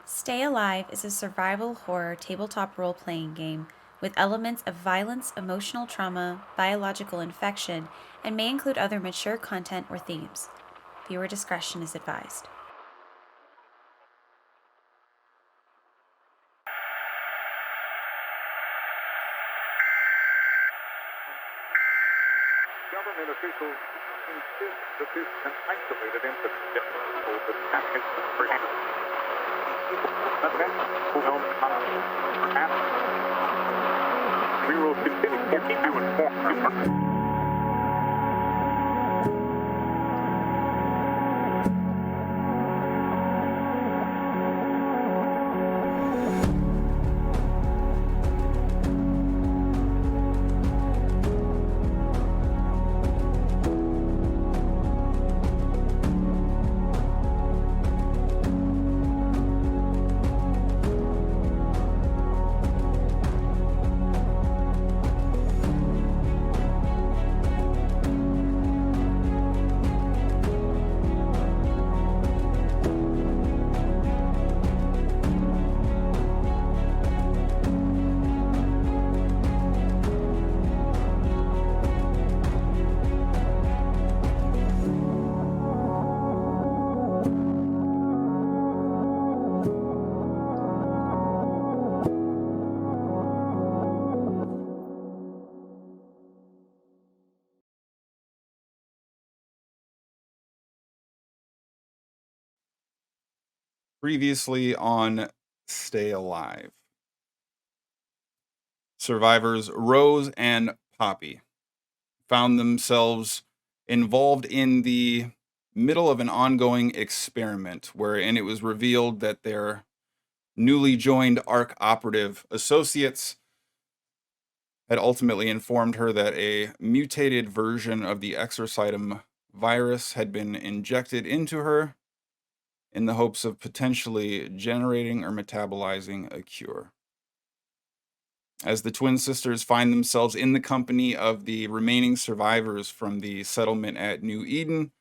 Stay Alive is a survival horror tabletop role playing game with elements of violence, emotional trauma, biological infection, and may include other mature content or themes. Viewer discretion is advised. Government officials insist that this is an isolated incident that the damage was created. We will continue to keep you informed. Previously on Stay Alive, survivors Rose and Poppy found themselves involved in the middle of an ongoing experiment wherein it was revealed that their newly joined ARC operative associates had ultimately informed her that a mutated version of the exorcism virus had been injected into her in the hopes of potentially generating or metabolizing a cure. As the twin sisters find themselves in the company of the remaining survivors from the settlement at New Eden,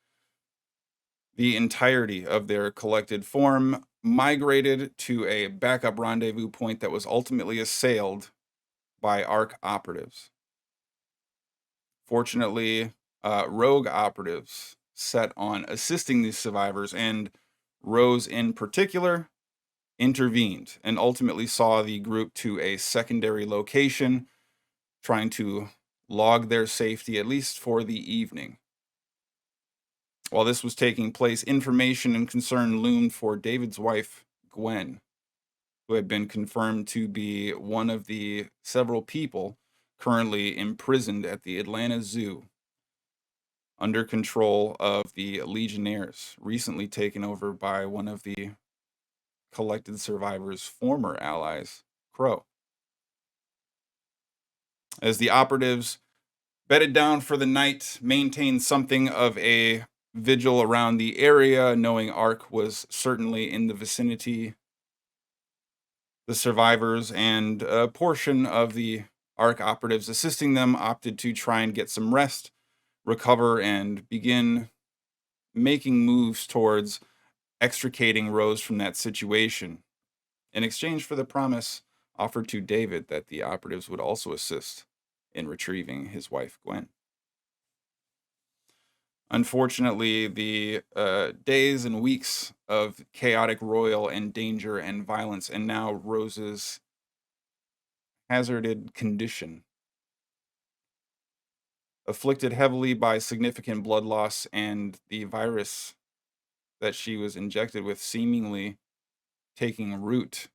the entirety of their collected form migrated to a backup rendezvous point that was ultimately assailed by ARC operatives. Fortunately, rogue operatives set on assisting these survivors, and Rose in particular intervened and ultimately saw the group to a secondary location, trying to log their safety, at least for the evening. While this was taking place, information and concern loomed for David's wife, Gwen, who had been confirmed to be one of the several people currently imprisoned at the Atlanta Zoo under control of the Legionnaires, recently taken over by one of the collected survivors' former allies, Crow. As the operatives bedded down for the night, maintained something of a vigil around the area, knowing ARC was certainly in the vicinity, the survivors and a portion of the ARC operatives assisting them opted to try and get some rest, recover, and begin making moves towards extricating Rose from that situation, in exchange for the promise offered to David that the operatives would also assist in retrieving his wife, Gwen. Unfortunately, the days and weeks of chaotic roil and danger and violence, and now Rose's hazarded condition, afflicted heavily by significant blood loss and the virus that she was injected with seemingly taking root,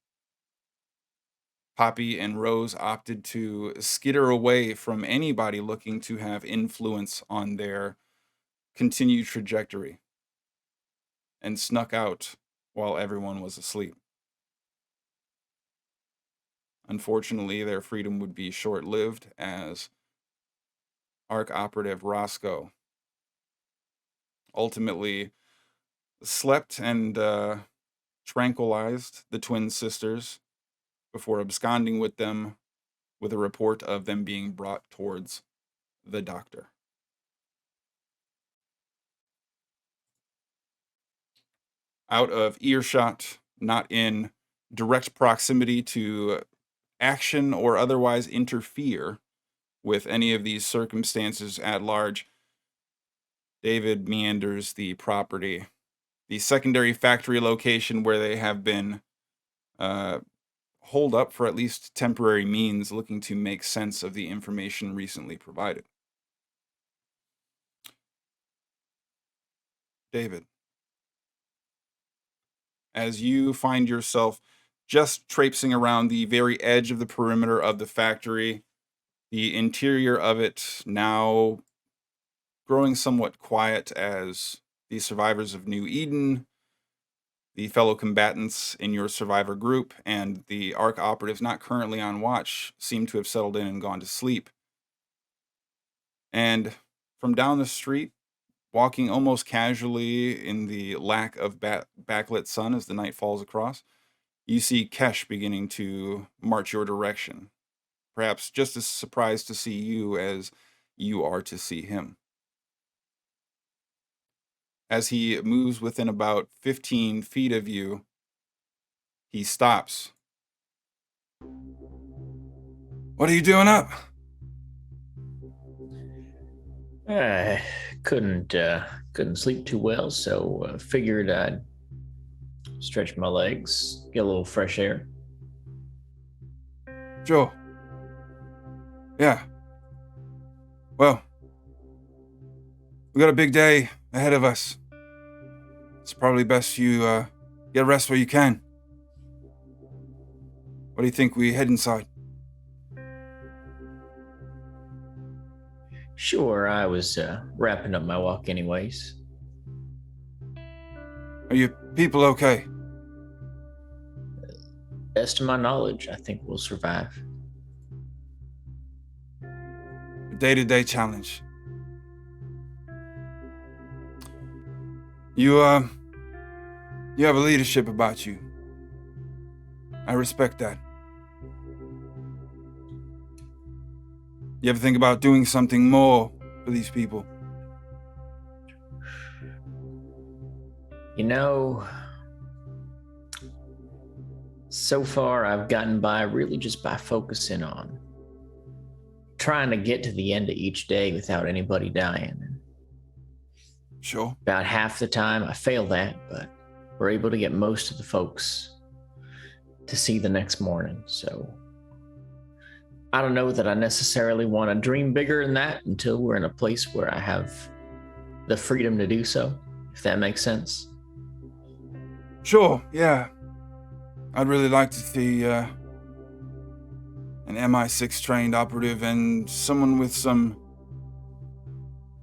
Poppy and Rose opted to skitter away from anybody looking to have influence on their continued trajectory and snuck out while everyone was asleep. Unfortunately, their freedom would be short-lived as ARC operative Roscoe ultimately slept and tranquilized the twin sisters before absconding with them with a report of them being brought towards the doctor. Out of earshot, not in direct proximity to action or otherwise interfere with any of these circumstances at large, David meanders the property. The secondary factory location where they have been holed up for at least temporary means, looking to make sense of the information recently provided. David, as you find yourself just traipsing around the very edge of the perimeter of the factory, the interior of it now growing somewhat quiet as the survivors of New Eden, the fellow combatants in your survivor group, and the ARC operatives not currently on watch seem to have settled in and gone to sleep. And from down the street, walking almost casually in the lack of backlit sun as the night falls across, you see Kesh beginning to march your direction, perhaps just as surprised to see you as you are to see him. As he moves within about 15 feet of you, he stops. What are you doing up? I couldn't sleep too well, so figured I'd stretch my legs, get a little fresh air. Joe. Yeah. Well, we got a big day ahead of us. It's probably best you get rest where you can. What do you think we head inside? Sure, I was wrapping up my walk anyways. Are you people okay? Best of my knowledge, I think we'll survive. A day-to-day challenge. You have a leadership about you. I respect that. You ever think about doing something more for these people? You know, so far I've gotten by really just by focusing on trying to get to the end of each day without anybody dying. Sure. About half the time I fail that, but we're able to get most of the folks to see the next morning. So I don't know that I necessarily want to dream bigger than that until we're in a place where I have the freedom to do so, if that makes sense. Sure, yeah. I'd really like to see an MI6 trained operative and someone with some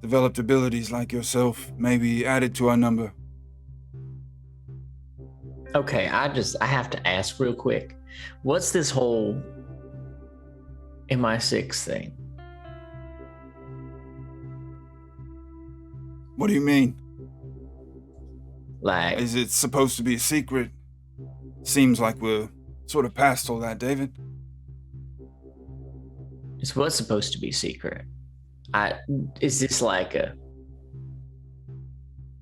developed abilities like yourself maybe added to our number. Okay, I have to ask real quick. What's this whole MI6 thing? What do you mean? Like, Is it supposed to be a secret? Seems like we're sort of past all that, David. it's what's supposed to be secret. Is this like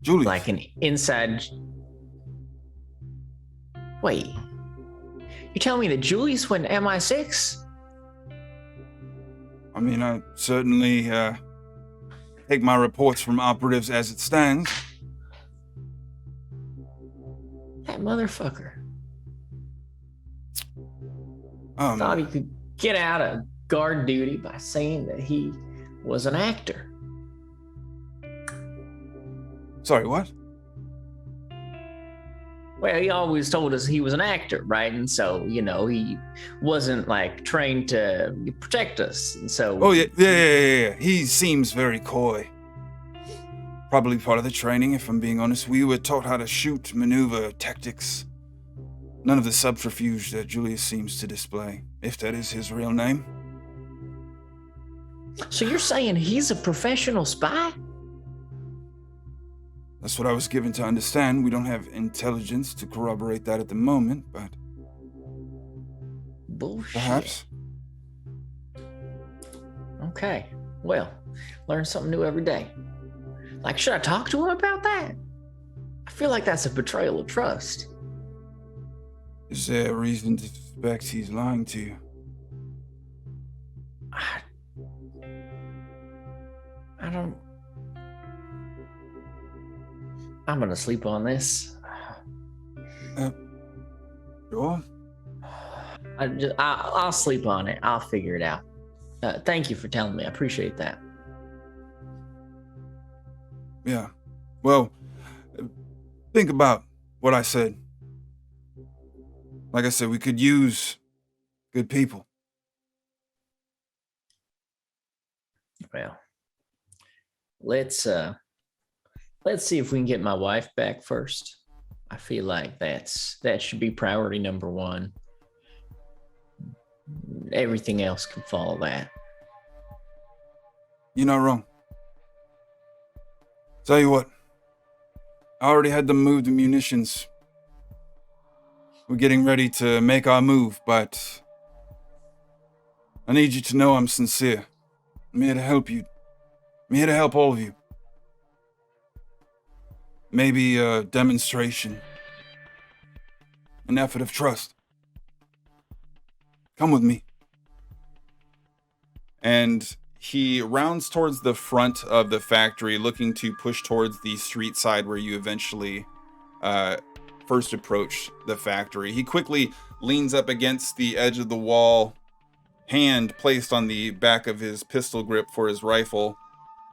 Julie. like an inside? Wait, you're telling me that Julius went to MI6? I mean, I certainly take my reports from operatives as it stands. That motherfucker Um, thought he could get out of guard duty by saying that he was an actor. Sorry, what? Well, he always told us he was an actor, right? And so, he wasn't like trained to protect us. And so, Oh, yeah. He seems very coy. Probably part of the training, if I'm being honest. We were taught how to shoot, maneuver, tactics. None of the subterfuge that Julius seems to display, if that is his real name. So you're saying he's a professional spy? That's what I was given to understand. We don't have intelligence to corroborate that at the moment, but Bullshit. perhaps. Okay. Well, learn something new every day. Like, should I talk to him about that? I feel like that's a betrayal of trust. Is there a reason to suspect he's lying to you? I don't. I'm gonna sleep on this. Sure. I'll sleep on it. I'll figure it out. Thank you for telling me. I appreciate that. Yeah. Well, think about what I said. Like I said, we could use good people. Well, let's see if we can get my wife back first. I feel like that should be priority number one. Everything else can follow that. You're not wrong. Tell you what, I already had them move the munitions. We're getting ready to make our move, but I need you to know I'm sincere. I'm here to help you. I'm here to help all of you. Maybe a demonstration. An effort of trust. Come with me. And he rounds towards the front of the factory, looking to push towards the street side where you eventually first approach the factory. He quickly leans up against the edge of the wall, hand placed on the back of his pistol grip for his rifle,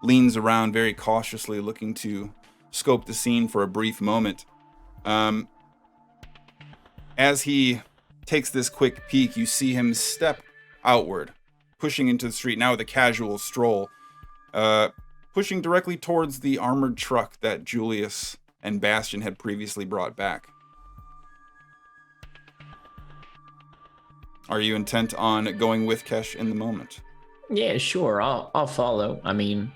leans around very cautiously, looking to scope the scene for a brief moment. As he takes this quick peek, you see him step outward, pushing into the street now with a casual stroll, pushing directly towards the armored truck that Julius and Bastion had previously brought back. Are you intent on going with Kesh in the moment? Yeah, sure. I'll follow. I mean,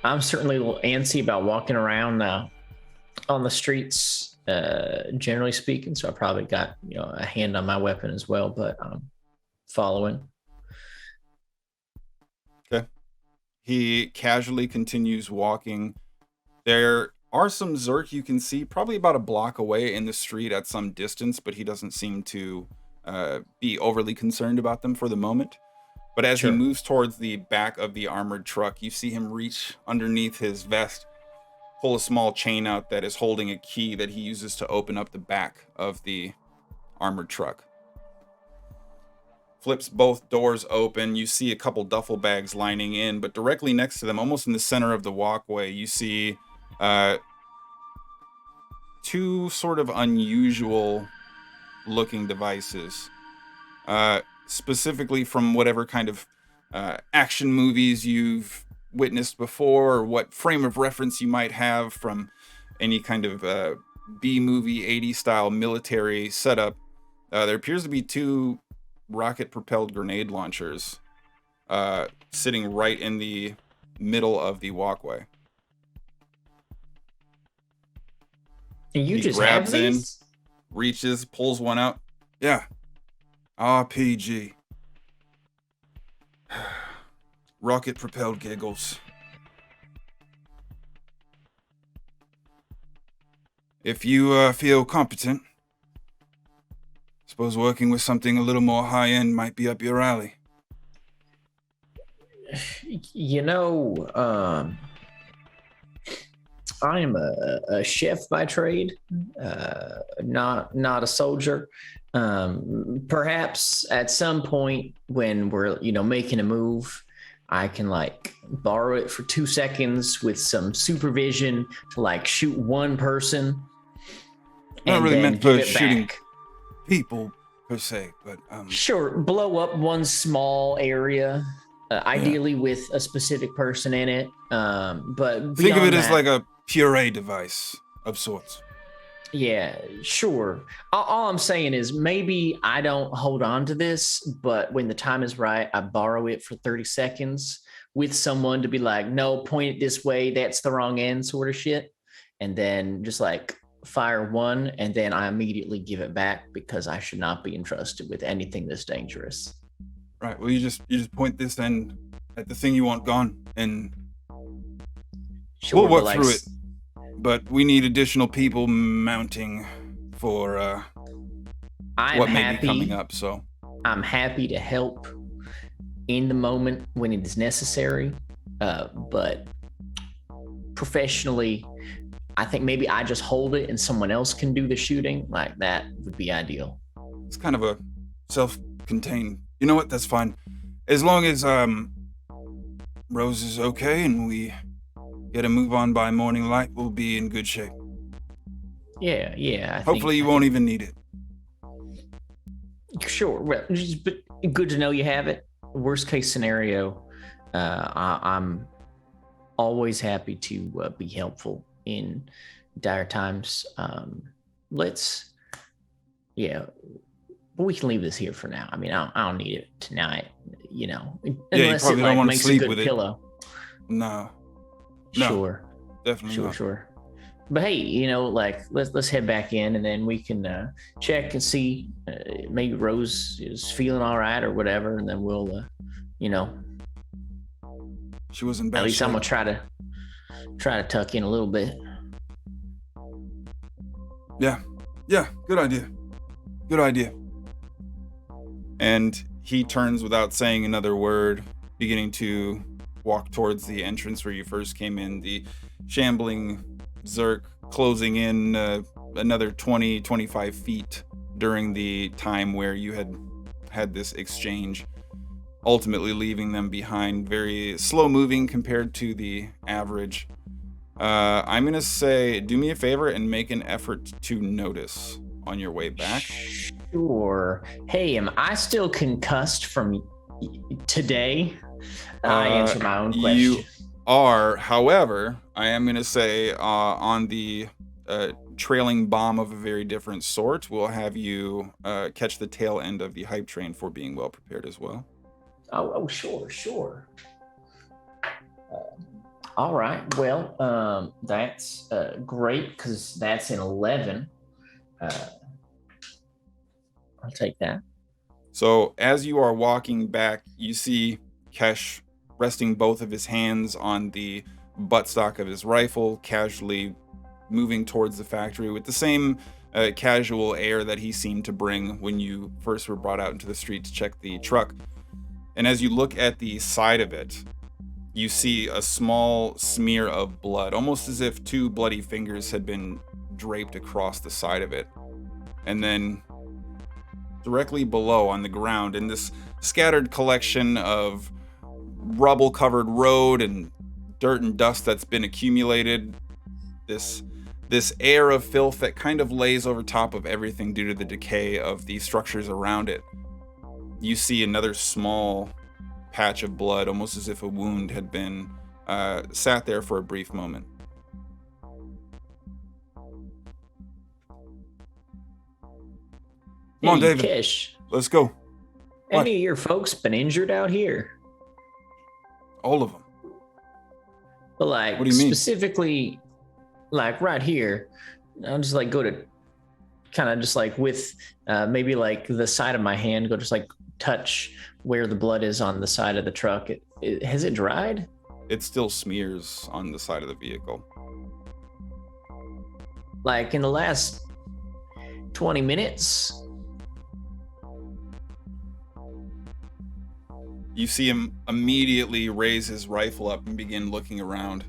I'm certainly a little antsy about walking around on the streets, generally speaking. So I probably got a hand on my weapon as well, but I'm following. Okay. He casually continues walking. There are some Zerk you can see probably about a block away in the street at some distance, but he doesn't seem to be overly concerned about them for the moment. But as he moves towards the back of the armored truck, you see him reach underneath his vest, pull a small chain out that is holding a key that he uses to open up the back of the armored truck. Flips both doors open. You see a couple duffel bags lining in, but directly next to them, almost in the center of the walkway, you see two sort of unusual looking devices, specifically from whatever kind of action movies you've witnessed before, or what frame of reference you might have from any kind of B-movie 80s style military setup. There appears to be two rocket-propelled grenade launchers sitting right in the middle of the walkway. And you he just grabs have these? in, reaches, pulls one out. Yeah. RPG. Rocket-propelled giggles. If you feel competent, suppose working with something a little more high-end might be up your alley. I am a chef by trade, not a soldier. Perhaps at some point when we're making a move, I can borrow it for 2 seconds with some supervision to shoot one person. Not really meant for shooting people per se, but sure, blow up one small area, ideally with a specific person in it. But think of it as like a puree device of sorts. Yeah, sure. All I'm saying is maybe I don't hold on to this, but when the time is right, I borrow it for 30 seconds with someone to be like, no, point it this way, that's the wrong end sort of shit. And then just fire one, and then I immediately give it back because I should not be entrusted with anything this dangerous. Right. Well, you just point this end at the thing you want gone, and sure, we'll work through it. But we need additional people mounting for what may be coming up. So I'm happy to help in the moment when it is necessary, but professionally, I think maybe I just hold it and someone else can do the shooting. Like that would be ideal. it's kind of a self-contained. You know what? That's fine. As long as Rose is okay and we get a move on by morning light, we'll be in good shape. Yeah. Hopefully you won't even need it. Sure. Well, but good to know you have it. Worst case scenario, I'm always happy to be helpful in dire times. We can leave this here for now. I mean, I don't need it tonight, unless you probably don't want to makes sleep a good with pillow. it. No, Sure, definitely not. Sure. But hey, let's head back in, and then we can check and see. Maybe Rose is feeling all right or whatever, and then we'll, She was in bad at least shape. I'm gonna try to tuck in a little bit. Yeah, good idea. And he turns without saying another word, beginning to walk towards the entrance where you first came in, the shambling Zerk closing in another 20-25 feet during the time where you had this exchange, ultimately leaving them behind, very slow moving compared to the average. I'm gonna say, do me a favor and make an effort to notice on your way back. Sure. Hey, am I still concussed from today? I answer my own question. You are, however, I am gonna say on the trailing bomb of a very different sort, we'll have you catch the tail end of the hype train for being well prepared as well. Oh, sure. All right. Well, that's great because that's an 11. I'll take that. So as you are walking back, you see Kesh resting both of his hands on the buttstock of his rifle, casually moving towards the factory with the same casual air that he seemed to bring when you first were brought out into the street to check the truck. And as you look at the side of it, you see a small smear of blood, almost as if two bloody fingers had been draped across the side of it. And then directly below on the ground, in this scattered collection of rubble-covered road and dirt and dust that's been accumulated, this air of filth that kind of lays over top of everything due to the decay of the structures around it. You see another small patch of blood, almost as if a wound had been sat there for a brief moment. Come on, David. Kish, let's go. Any of your folks been injured out here? All of them. But like, what do you mean? Specifically, like right here, I'll just like go to kind of just like with maybe like the side of my hand, go just like touch where the blood is on the side of the truck. Has it dried? It still smears on the side of the vehicle. Like in the last 20 minutes? You see him immediately raise his rifle up and begin looking around.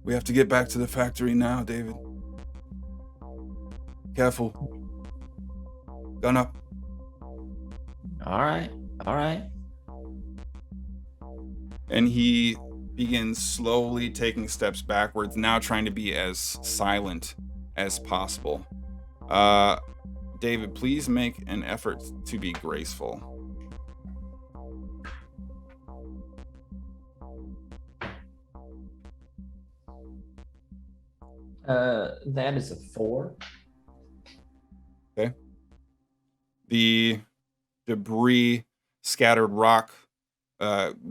We have to get back to the factory now, David. Careful. Gun up. All right. And he begins slowly taking steps backwards, now trying to be as silent as possible. David, please make an effort to be graceful. That is a 4. Okay. The debris, scattered rock,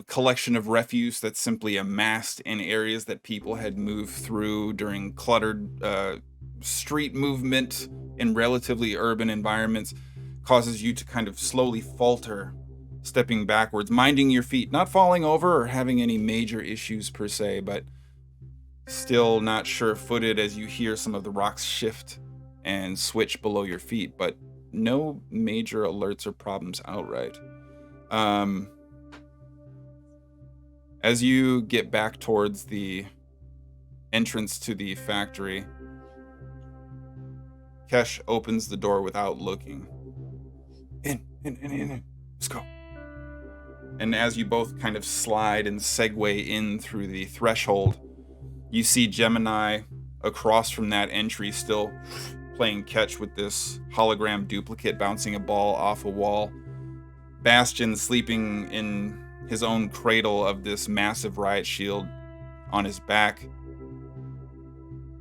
collection of refuse that's simply amassed in areas that people had moved through during cluttered street movement in relatively urban environments causes you to kind of slowly falter, stepping backwards, minding your feet, not falling over or having any major issues per se, but still not sure-footed as you hear some of the rocks shift and switch below your feet, but no major alerts or problems outright. As you get back towards the entrance to the factory, Kesh opens the door without looking. In. Let's go. And as you both kind of slide and segue in through the threshold, you see Gemini across from that entry still playing catch with this hologram duplicate bouncing a ball off a wall. Bastion sleeping in his own cradle of this massive riot shield on his back.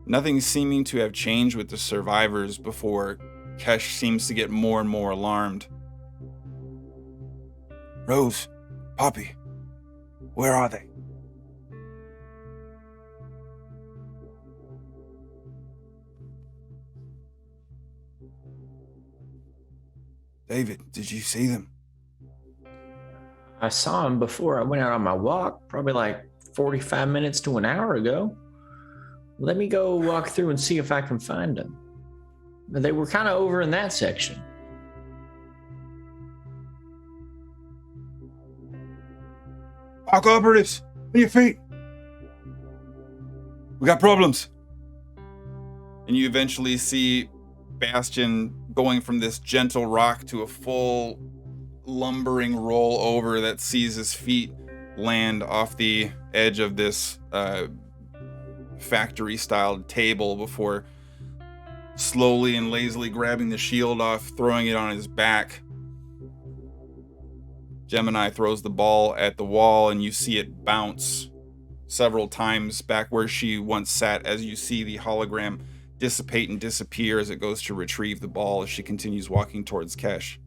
Nothing seeming to have changed with the survivors before Kesh seems to get more and more alarmed. Rose, Poppy, where are they? David, did you see them? I saw them before I went out on my walk, probably like 45 minutes to an hour ago. Let me go walk through and see if I can find them. They were kind of over in that section. Park operatives, on your feet. We got problems. And you eventually see Bastion going from this gentle rock to a full lumbering roll over that sees his feet land off the edge of this factory-styled table before slowly and lazily grabbing the shield off, throwing it on his back. Gemini throws the ball at the wall, and you see it bounce several times back where she once sat, as you see the hologram dissipate and disappear as it goes to retrieve the ball as she continues walking towards Kesh.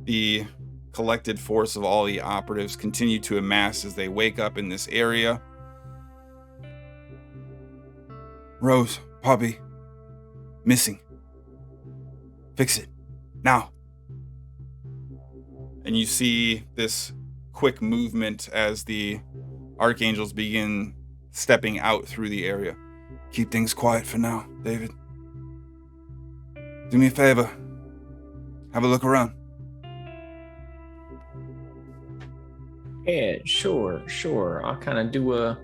The collected force of all the operatives continue to amass as they wake up in this area. Rose, Poppy, missing. Fix it, now. And you see this quick movement as the archangels begin stepping out through the area. Keep things quiet for now, David. Do me a favor. Have a look around. Yeah, sure. I'll kind of do a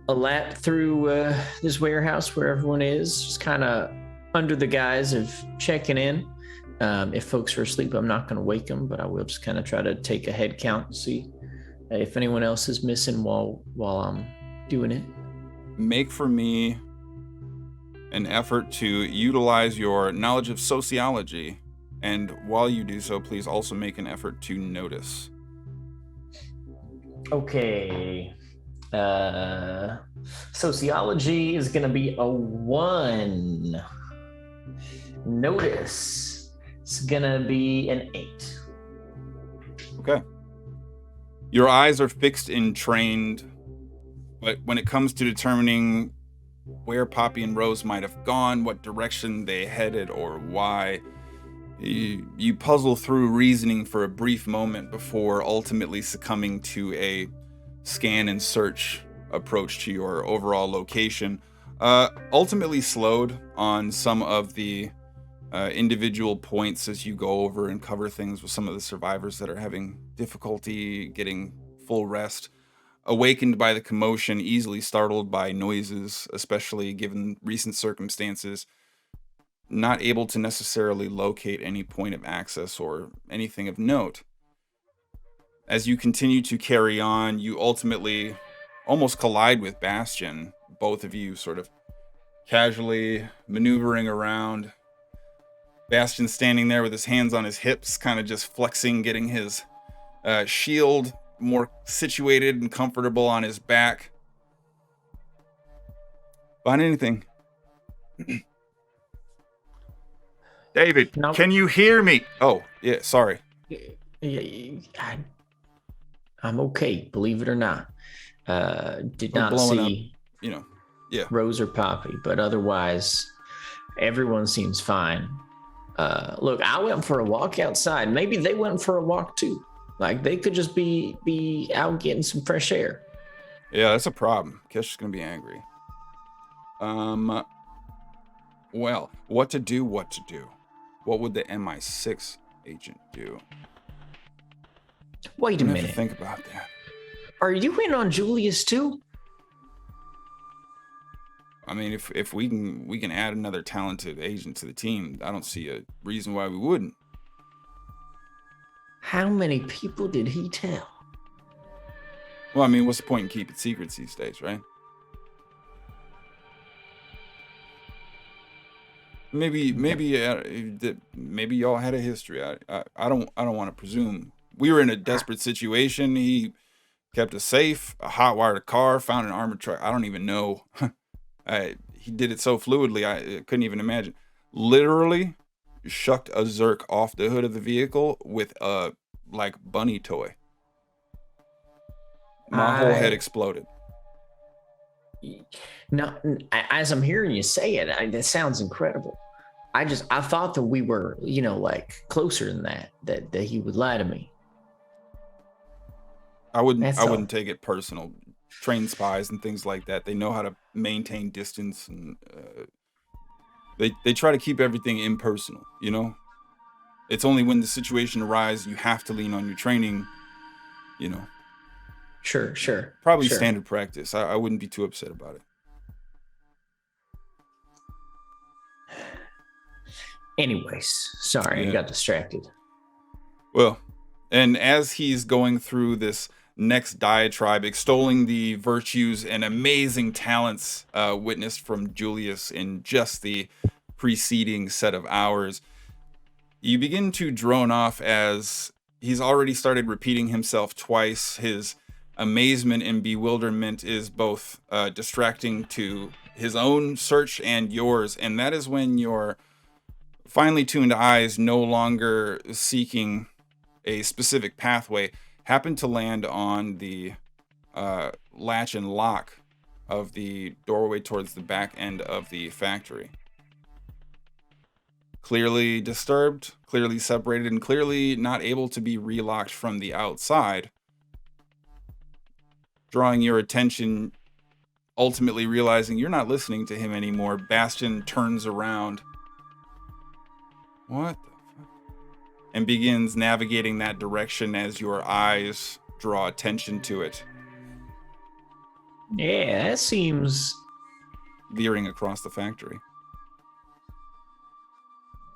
lap through this warehouse where everyone is, just kind of under the guise of checking in. If folks are asleep, I'm not going to wake them, but I will just kind of try to take a head count and see if anyone else is missing while I'm doing it. Make for me an effort to utilize your knowledge of sociology, and while you do so, please also make an effort to notice. Okay. Sociology is going to be a 1. Notice, it's going to be an 8. Okay. Your eyes are fixed and trained, but when it comes to determining where Poppy and Rose might have gone, what direction they headed, or why, you puzzle through reasoning for a brief moment before ultimately succumbing to a scan and search approach to your overall location. Ultimately slowed on some of the individual points as you go over and cover things with some of the survivors that are having difficulty getting full rest. Awakened by the commotion, easily startled by noises, especially given recent circumstances, not able to necessarily locate any point of access or anything of note. As you continue to carry on, you ultimately almost collide with Bastion, both of you sort of casually maneuvering around. Bastion standing there with his hands on his hips, kind of just flexing, getting his shield more situated and comfortable on his back. Find anything? David, Nope. Can you hear me? Oh, yeah, sorry. I'm okay, believe it or not. Did We're not blowing see Yeah. Rose or Poppy, but otherwise, everyone seems fine. Look, I went for a walk outside. Maybe they went for a walk too. Like, they could just be out getting some fresh air. Yeah, that's a problem. Kesh is going to be angry. Well, what to do? What would the MI6 agent do? Wait a I'm gonna have to minute. think about that. Are you in on Julius too? I mean, if we can add another talented agent to the team, I don't see a reason why we wouldn't. How many people did he tell? Well, I mean, what's the point in keeping secrets these days, right? Maybe y'all had a history. I don't want to presume. We were in a desperate situation. He kept us safe, a hot wired car, found an armored truck. I don't even know. He did it so fluidly, I couldn't even imagine. Literally shucked a Zerk off the hood of the vehicle with a like bunny toy. My whole head exploded. No, as I'm hearing you say it, that sounds incredible. I thought that we were, like closer than that he would lie to me. I wouldn't take it personal. Trained spies and things like that, they know how to maintain distance, and they try to keep everything impersonal. It's only when the situation arises you have to lean on your training. Sure. Probably sure. standard practice. I wouldn't be too upset about it. Anyways, sorry, I got distracted. Well, and as he's going through this next diatribe, extolling the virtues and amazing talents witnessed from Julius in just the preceding set of hours, you begin to drone off as he's already started repeating himself twice. His amazement and bewilderment is both distracting to his own search and yours, and that is when your finely tuned eyes, no longer seeking a specific pathway, happen to land on the latch and lock of the doorway towards the back end of the factory. Clearly disturbed, clearly separated, and clearly not able to be relocked from the outside. Drawing your attention, ultimately realizing you're not listening to him anymore, Bastion turns around. What the fuck? And begins navigating that direction as your eyes draw attention to it. Yeah, that seems... Veering across the factory.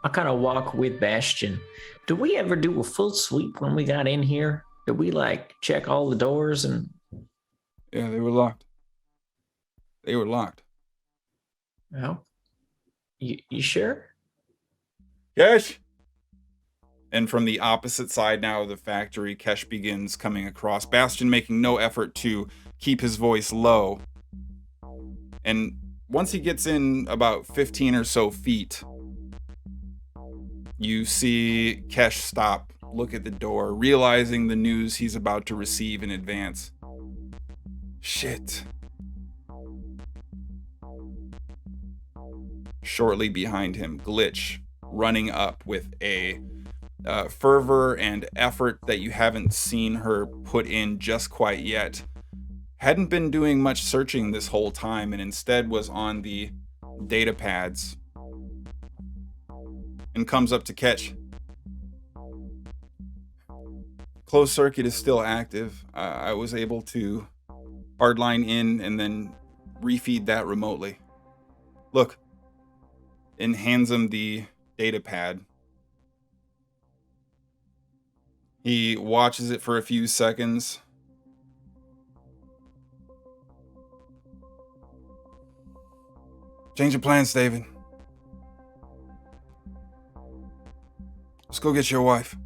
I kind of walk with Bastion. Did we ever do a full sweep when we got in here? Did we check all the doors and... Yeah, they were locked. Well, you sure? Kesh! And from the opposite side now of the factory, Kesh begins coming across, Bastion making no effort to keep his voice low. And once he gets in about 15 or so feet, you see Kesh stop, look at the door, realizing the news he's about to receive in advance. Shit. Shortly behind him, Glitch, running up with a fervor and effort that you haven't seen her put in just quite yet. Hadn't been doing much searching this whole time and instead was on the data pads. And comes up to Ketch. Closed circuit is still active. I was able to hardline in and then refeed that remotely. Look. And hands him the data pad. He watches it for a few seconds. Change of plans, David. Let's go get your wife.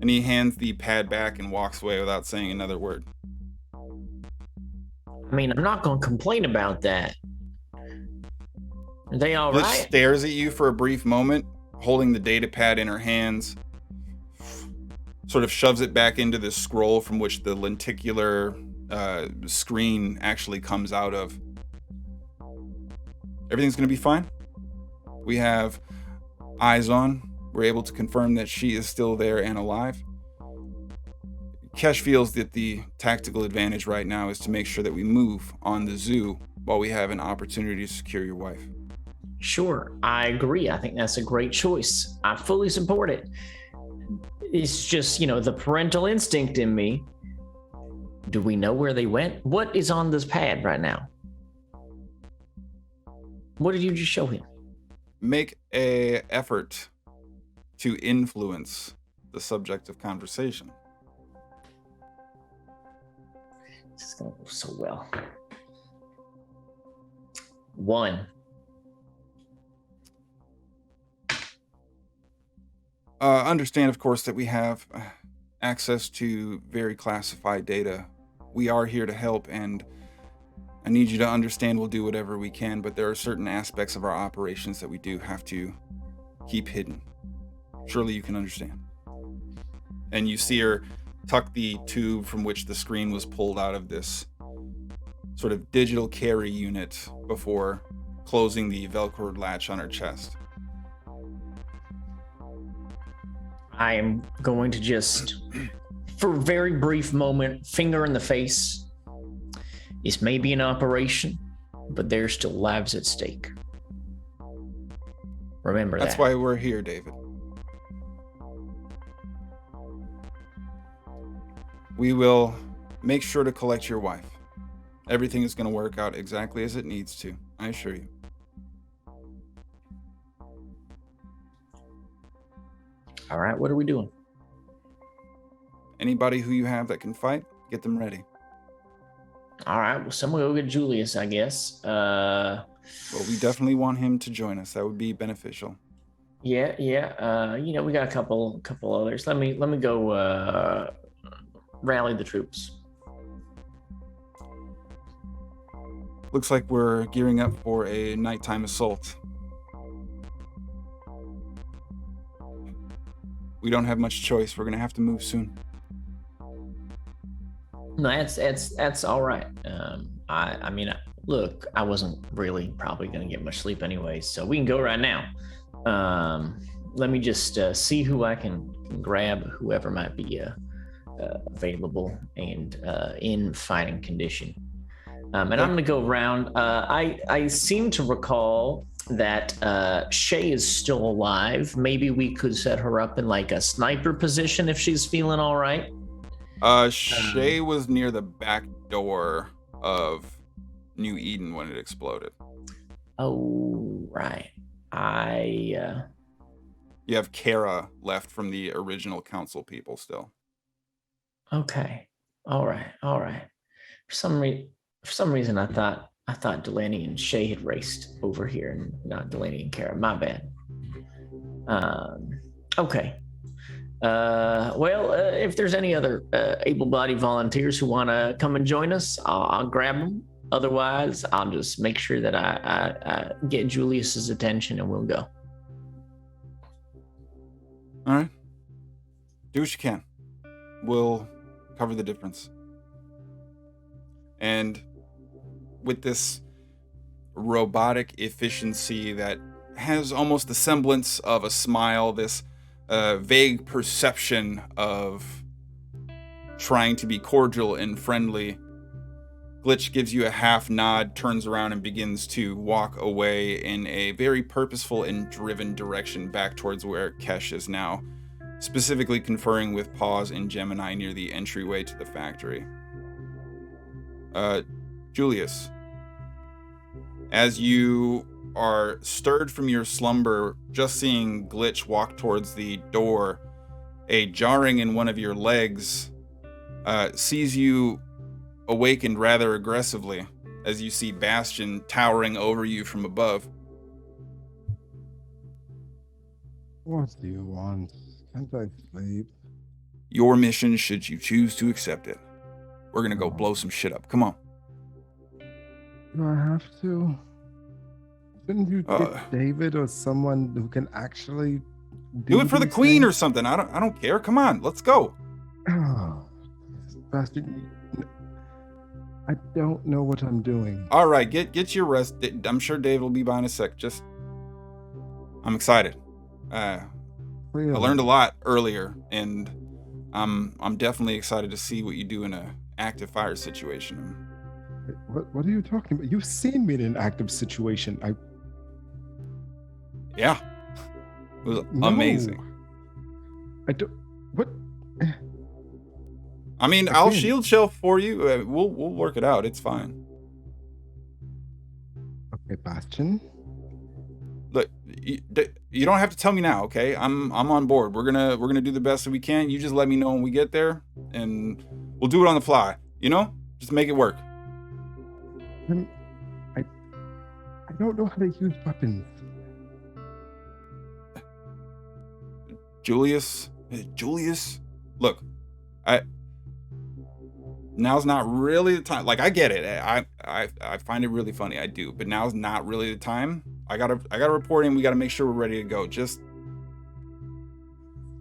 And he hands the pad back and walks away without saying another word. I mean, I'm not going to complain about that. Are they all Glitch right? stares at you for a brief moment, holding the data pad in her hands. Sort of shoves it back into the scroll from which the lenticular screen actually comes out of. Everything's going to be fine. We have eyes on. We're able to confirm that she is still there and alive. Kesh feels that the tactical advantage right now is to make sure that we move on the zoo while we have an opportunity to secure your wife. Sure, I agree. I think that's a great choice. I fully support it. It's just, the parental instinct in me. Do we know where they went? What is on this pad right now? What did you just show him? Make a effort to influence the subject of conversation. This is going to go so well. 1. Understand, of course, that we have access to very classified data. We are here to help, and I need you to understand we'll do whatever we can, but there are certain aspects of our operations that we do have to keep hidden. Surely you can understand. And you see her tuck the tube from which the screen was pulled out of this sort of digital carry unit before closing the Velcroed latch on her chest. I am going to just, for a very brief moment, finger in the face. This may be an operation, but there's still lives at stake. Remember that. That's why we're here, David. We will make sure to collect your wife. Everything is going to work out exactly as it needs to, I assure you. All right, what are we doing? Anybody who you have that can fight, get them ready. All right, well, someone go get Julius, I guess. Well, we definitely want him to join us. That would be beneficial. Yeah. We got a couple others. Let me go rally the troops. Looks like we're gearing up for a nighttime assault. We don't have much choice. We're gonna have to move soon. No, that's all right. I mean, look, I wasn't really probably gonna get much sleep anyway, so we can go right now. Let me just see who I can grab, whoever might be available and in fighting condition. And I'm going to go around. I seem to recall that Shay is still alive. Maybe we could set her up in like a sniper position if she's feeling all right. Shay was near the back door of New Eden when it exploded. Oh, right. You have Kara left from the original council people still. Okay. All right. For some reason, I thought Delaney and Shay had raced over here, and not Delaney and Kara. My bad. Okay. If there's any other able-bodied volunteers who want to come and join us, I'll grab them. Otherwise, I'll just make sure that I get Julius's attention, and we'll go. All right. Do what you can. We'll cover the difference. And with this robotic efficiency that has almost the semblance of a smile, this vague perception of trying to be cordial and friendly, Glitch gives you a half nod, turns around, and begins to walk away in a very purposeful and driven direction back towards where Kesh is now, specifically conferring with Pause and Gemini near the entryway to the factory. Julius, as you are stirred from your slumber, just seeing Glitch walk towards the door, a jarring in one of your legs sees you awakened rather aggressively as you see Bastion towering over you from above. What do you want? Can't I sleep? Your mission, should you choose to accept it. We're gonna go blow some shit up. Come on. Do I have to? Shouldn't you get David or someone who can actually do it for the these queen things? or something. I don't care. Come on, let's go. Oh, Bastion, I don't know what I'm doing. All right, get your rest. I'm sure David will be by in a sec. I'm excited. Really? I learned a lot earlier, and I'm definitely excited to see what you do in a active fire situation. Wait, what are you talking about? You've seen me in an active situation. Yeah, it was No. amazing. I don't. What? I mean, I'll Again. shield shelf for you. We'll work it out. It's fine. Okay, Bastion. Look, you don't have to tell me now, okay? I'm on board. We're gonna do the best that we can. You just let me know when we get there, and we'll do it on the fly. You know, just make it work. I don't know how to use weapons. Julius, look, now's not really the time. Like, I get it. I find it really funny. I do, but now's not really the time. I gotta report in. We gotta make sure we're ready to go. Just.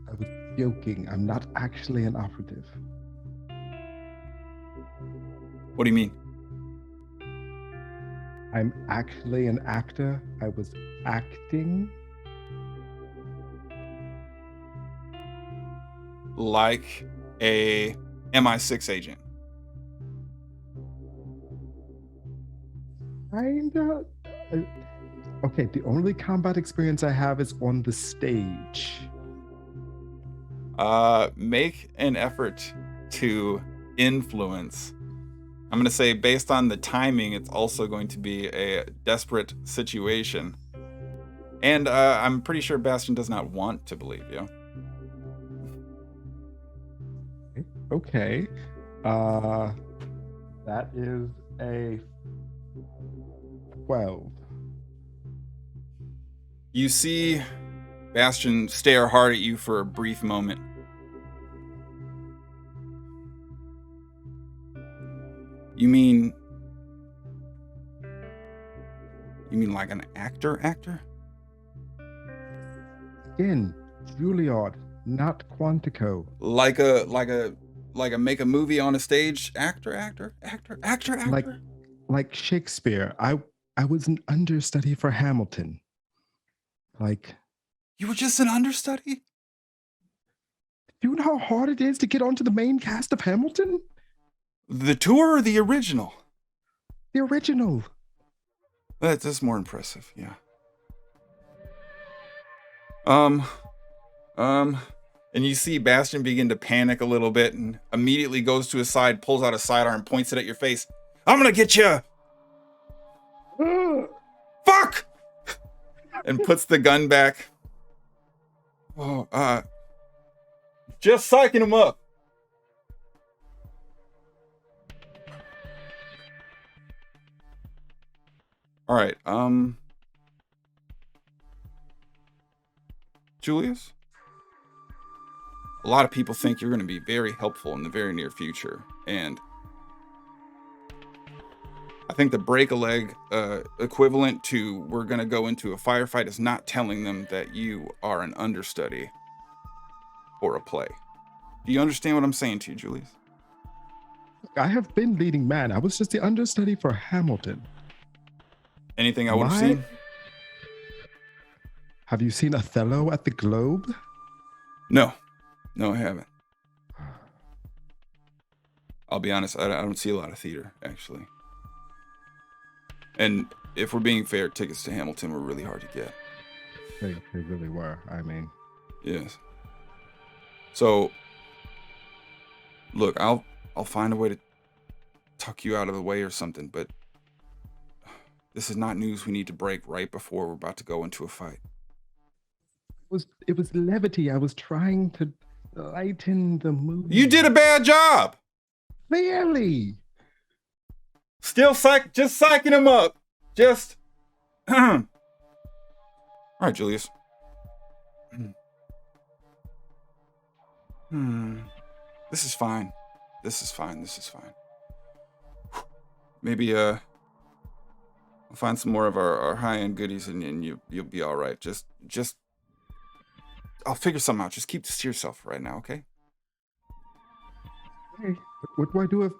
I was joking. I'm not actually an operative. What do you mean? I'm actually an actor. I was acting. Like a MI6 agent. Kinda. Okay, the only combat experience I have is on the stage. Make an effort to influence. I'm going to say, based on the timing, it's also going to be a desperate situation. And I'm pretty sure Bastion does not want to believe you. Okay. That is a 12. You see Bastion stare hard at you for a brief moment. You mean like an actor? Again, Juilliard, not Quantico. Like a make a movie on a stage actor? Like Shakespeare. I was an understudy for Hamilton. Like, you were just an understudy? do you know how hard it is to get onto the main cast of Hamilton? The tour or the original? The original. That's more impressive, yeah. And you see Bastion begin to panic a little bit and immediately goes to his side, pulls out a sidearm, points it at your face. I'm gonna get you! Fuck! And puts the gun back. Oh, just psyching him up. All right, Julius? A lot of people think you're going to be very helpful in the very near future, and I think the break a leg equivalent to we're going to go into a firefight is not telling them that you are an understudy or a play. Do you understand what I'm saying to you, Julius? I have been leading man. I was just the understudy for Hamilton. Anything I would have seen? Have you seen Othello at the Globe? No, I haven't. I'll be honest, I don't see a lot of theater, actually. And if we're being fair, tickets to Hamilton were really hard to get. They really were. I mean, yes. So, look, I'll find a way to tuck you out of the way or something, but this is not news we need to break right before we're about to go into a fight. It was levity. I was trying to lighten the mood. You did a bad job. Clearly. Still just psyching him up. Just. All right, Julius. This is fine. Maybe I'll find some more of our high-end goodies and you'll be all right. Just I'll figure something out. Just keep this to yourself right now, okay? Hey, what do I do if...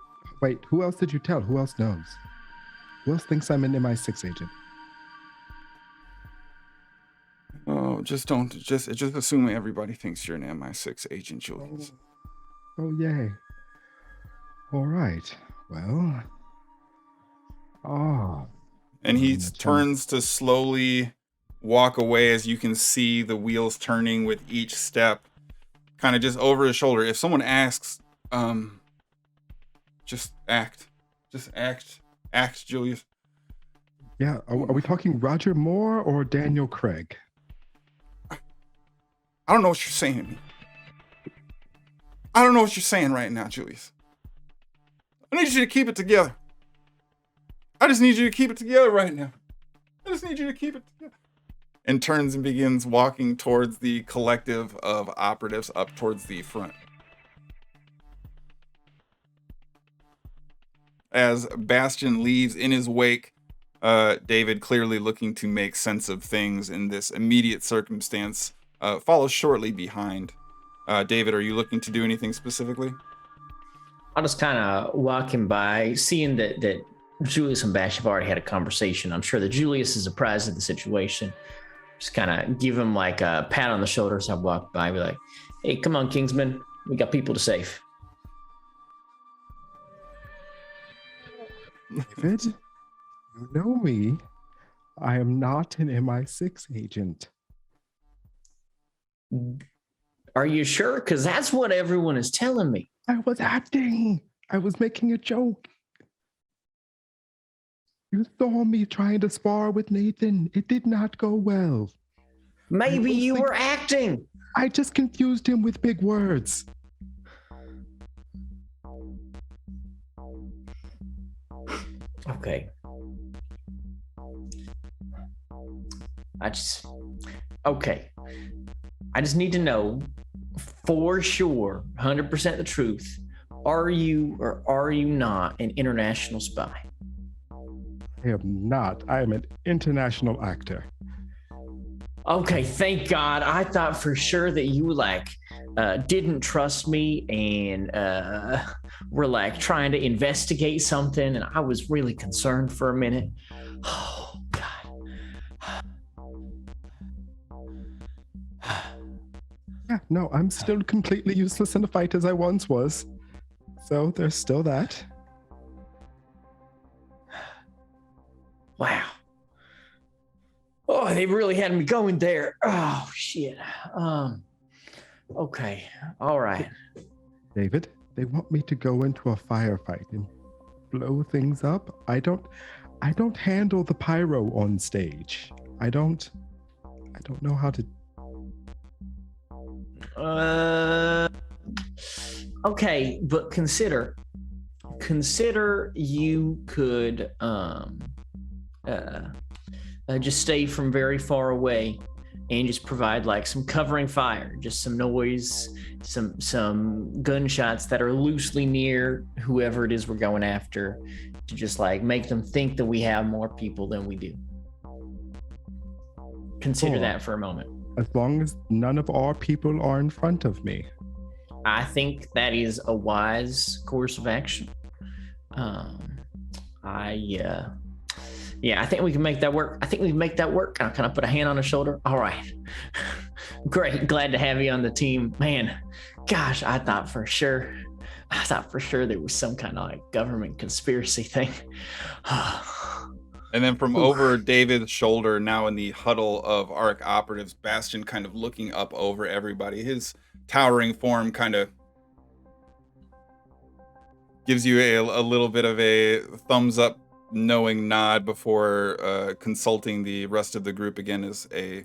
Wait, who else did you tell? Who else knows? Who else thinks I'm an MI6 agent? Oh, just assume everybody thinks you're an MI6 agent, Julius. Oh, yay. All right. Well. Oh. And he That's turns to slowly walk away as you can see the wheels turning with each step, kind of just over his shoulder. If someone asks, just act. Just act. Act, Julius. Yeah. Are we talking Roger Moore or Daniel Craig? I don't know what you're saying to me. I don't know what you're saying right now, Julius. I need you to keep it together. I just need you to keep it together right now. I just need you to keep it together. And turns and begins walking towards the collective of operatives up towards the front. As Bastion leaves in his wake, David, clearly looking to make sense of things in this immediate circumstance, follows shortly behind. David, are you looking to do anything specifically? I'll just kind of walk him by, seeing that Julius and Bash have already had a conversation. I'm sure that Julius is apprised of the situation. Just kind of give him like a pat on the shoulder as I walk by, be like, hey, come on, Kingsman. We got people to save. David, you know me. I am not an MI6 agent. Are you sure? Because that's what everyone is telling me. I was acting. I was making a joke. You saw me trying to spar with Nathan. It did not go well. Maybe you were acting. I just confused him with big words. Okay. I just need to know for sure, 100% the truth. Are you or are you not an international spy? I am not. I am an international actor. Okay, thank God. I thought for sure that you didn't trust me and were like trying to investigate something, and I was really concerned for a minute. Oh God. Yeah, no, I'm still completely useless in a fight as I once was. So there's still that. Wow. Oh, they really had me going there. Oh shit. Okay. All right. David, they want me to go into a firefight and blow things up. I don't handle the pyro on stage. I don't know how to. Okay, but consider you could just stay from very far away and just provide like some covering fire, just some noise, some gunshots that are loosely near whoever it is we're going after, to just like make them think that we have more people than we do. Consider that for a moment. As long as none of our people are in front of me. I think that is a wise course of action. I think we can make that work. I'll kind of put a hand on his shoulder. All right. Great. Glad to have you on the team. Man, gosh, I thought for sure there was some kind of like government conspiracy thing. And then from over David's shoulder, now in the huddle of ARC operatives, Bastion kind of looking up over everybody. His towering form kind of gives you a little bit of a thumbs up, knowing nod before consulting the rest of the group again, as a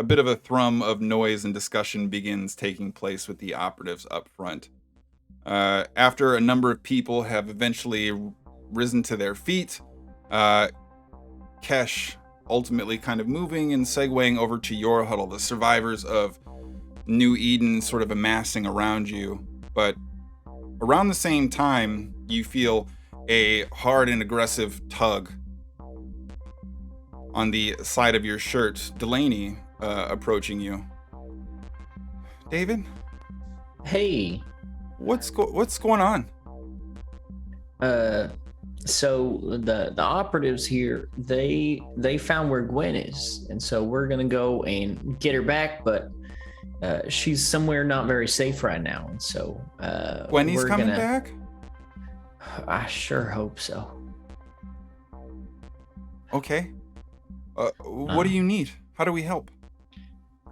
bit of a thrum of noise and discussion begins taking place with the operatives up front. After a number of people have eventually risen to their feet, Kesh ultimately kind of moving and segueing over to your huddle, the survivors of New Eden sort of amassing around you. But around the same time, you feel a hard and aggressive tug on the side of your shirt. Delaney approaching you. David? Hey. What's going on? So the operatives here, they found where Gwen is, and so we're gonna go and get her back. But She's somewhere not very safe right now, and so Gwenny's we're coming gonna. back? I sure hope so. Okay. What do you need? How do we help?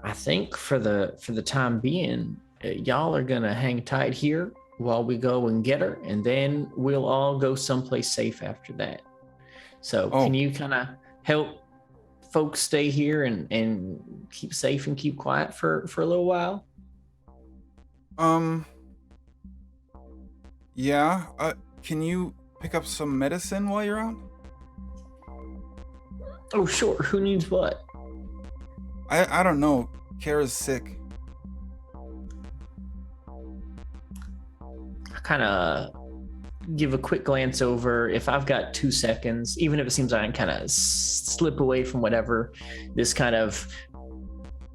I think for the time being, y'all are gonna hang tight here while we go and get her, and then we'll all go someplace safe after that. So Oh. can you kind of help folks stay here and keep safe and keep quiet for a little while? Yeah. Can you pick up some medicine while you're out? Oh, sure. Who needs what? I don't know. Kara's sick. I kind of give a quick glance over. If I've got 2 seconds, even if it seems like I can kind of slip away from whatever this kind of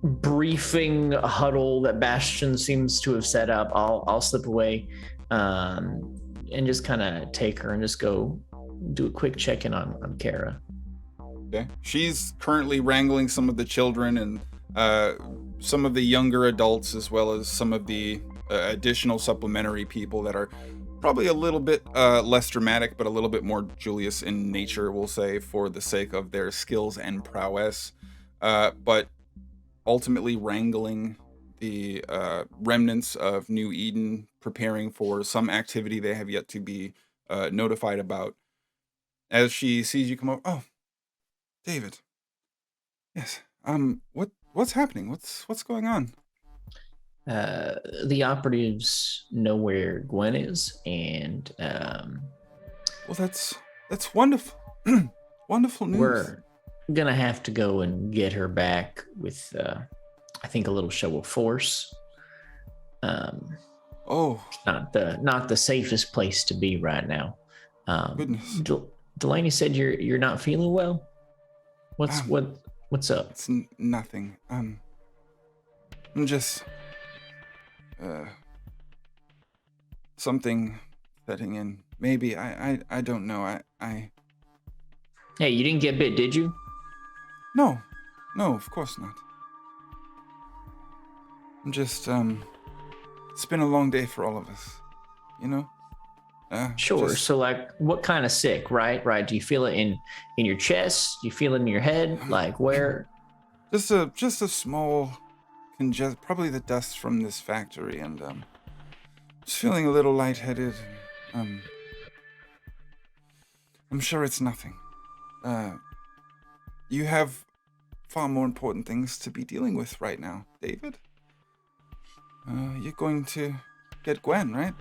briefing huddle that Bastion seems to have set up, I'll slip away and just kind of take her and just go do a quick check-in on Kara. Okay. She's currently wrangling some of the children and some of the younger adults, as well as some of the additional supplementary people that are probably a little bit less dramatic, but a little bit more Julius in nature, we'll say, for the sake of their skills and prowess. But ultimately wrangling the remnants of New Eden, preparing for some activity they have yet to be notified about. As she sees you come over, oh, David. Yes. What's happening? What's going on? The operatives know where Gwen is, and Well, that's wonderful. Wonderful news. we're gonna have to go and get her back with, I think, a little show of force. Oh, Not the safest place to be right now. goodness. Delaney said you're not feeling well. What's up? It's nothing. I'm just something setting in. Maybe I don't know. I Hey, you didn't get bit, did you? No, of course not. I'm just it's been a long day for all of us, you know. Sure. Just, So, like, what kind of sick? Right. Do you feel it in your chest? Do you feel it in your head? Like where? just a small probably the dust from this factory, and just feeling a little lightheaded. I'm sure it's nothing. You have far more important things to be dealing with right now, David. You're going to get Gwen, right?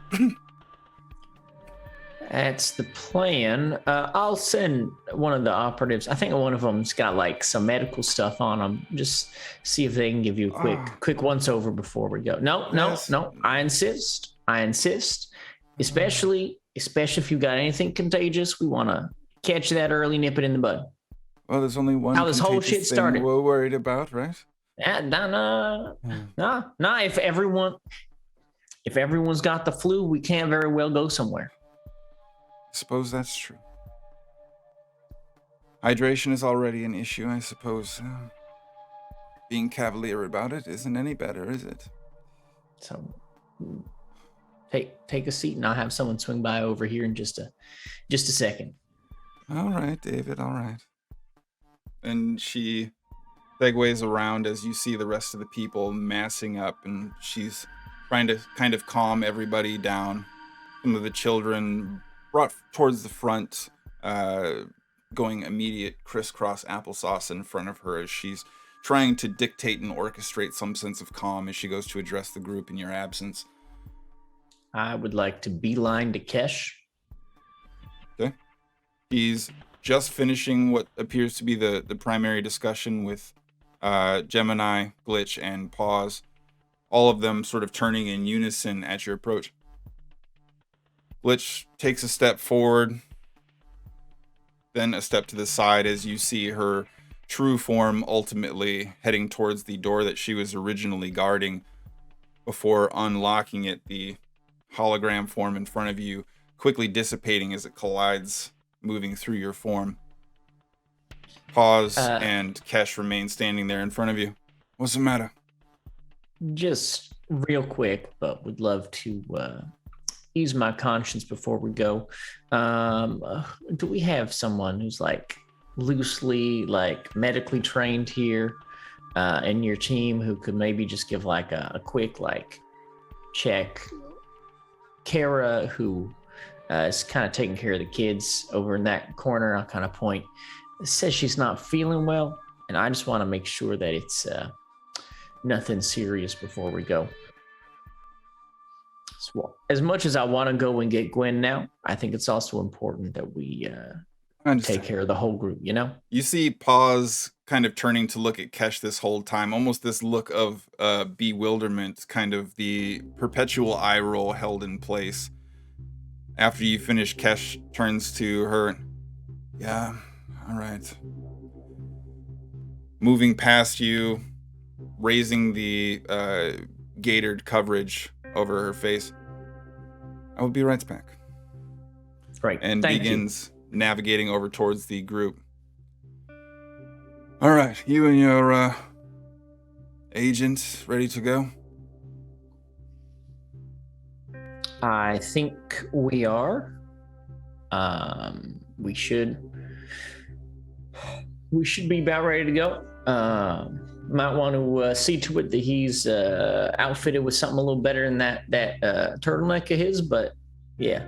That's the plan. I'll send one of the operatives. I think one of them's got like some medical stuff on them. Just see if they can give you a quick once over before we go. No. I insist. Especially if you've got anything contagious, we want to catch that early, nip it in the bud. Well, there's only one. How this whole contagious shit thing started. We're worried about, right? No. If everyone's got the flu, we can't very well go somewhere. I suppose that's true. Hydration is already an issue, I suppose. Being cavalier about it isn't any better, is it? So, take a seat, and I'll have someone swing by over here in just a second. All right, David. All right. And she segues around as you see the rest of the people massing up, and she's trying to kind of calm everybody down. Some of the children brought towards the front, going immediate crisscross applesauce in front of her as she's trying to dictate and orchestrate some sense of calm as she goes to address the group in your absence. I would like to beeline to Kesh. Okay. He's just finishing what appears to be the primary discussion with Gemini, Glitch, and Pause. All of them sort of turning in unison at your approach. Glitch takes a step forward, then a step to the side as you see her true form ultimately heading towards the door that she was originally guarding before unlocking it, the hologram form in front of you quickly dissipating as it collides, moving through your form. Pause and Kesh remain standing there in front of you. What's the matter? just real quick, but would love to ease my conscience before we go. Do we have someone who's like loosely like medically trained here in your team who could maybe just give like a quick like check? Kara, who is kind of taking care of the kids over in that corner, I'll kind of point, says she's not feeling well, and I just want to make sure that it's nothing serious before we go. So, as much as I want to go and get Gwen now, I think it's also important that we take care of the whole group, you know? You see Paws kind of turning to look at Kesh this whole time, almost this look of bewilderment, kind of the perpetual eye roll held in place. After you finish, Kesh turns to her. Yeah, all right. Moving past you, raising the gaitered coverage over her face. I will be right back. Great. And Thank begins navigating over towards the group. All right, you and your agent ready to go? I think we are. We should be about ready to go. Might want to see to it that he's outfitted with something a little better than that turtleneck of his, but yeah.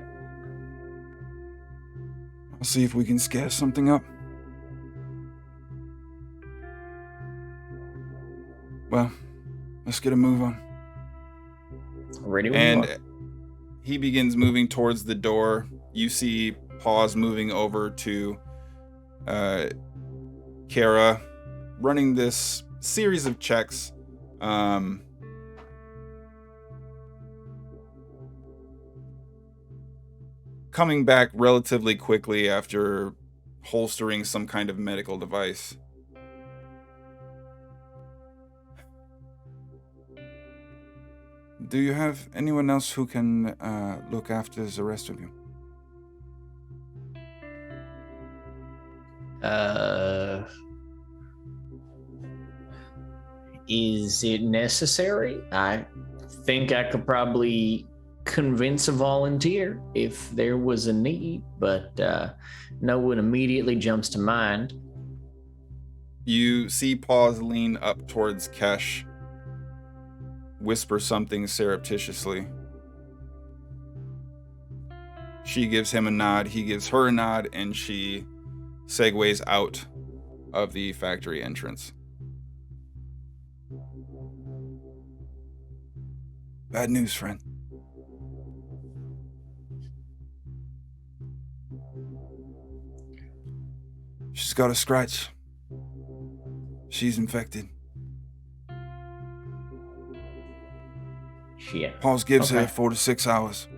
I'll see if we can scare something up. Well, let's get a move on. Ready when you are. He begins moving towards the door. You see Paws moving over to Kara, running this series of checks. Coming back relatively quickly after holstering some kind of medical device. Do you have anyone else who can look after the rest of you? Is it necessary? I think I could probably convince a volunteer if there was a need, but no one immediately jumps to mind. You see Paws lean up towards Kesh, whisper something surreptitiously. She gives him a nod, he gives her a nod, and she segues out of the factory entrance. Bad news, friend. She's got a scratch. She's infected. Shit. Paws gives her 4 to 6 hours.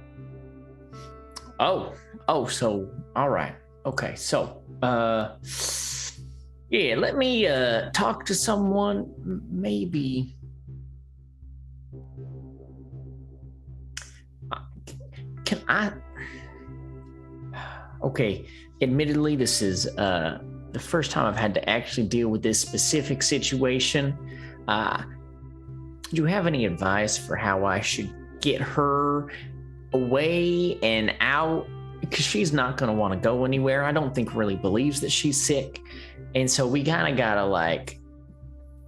Oh, so, all right. Okay, so, yeah, let me talk to someone, maybe. Can I? Okay, admittedly, this is the first time I've had to actually deal with this specific situation. Do you have any advice for how I should get her away and out? Because she's not going to want to go anywhere. I don't think really believes that she's sick. And so we kind of got to like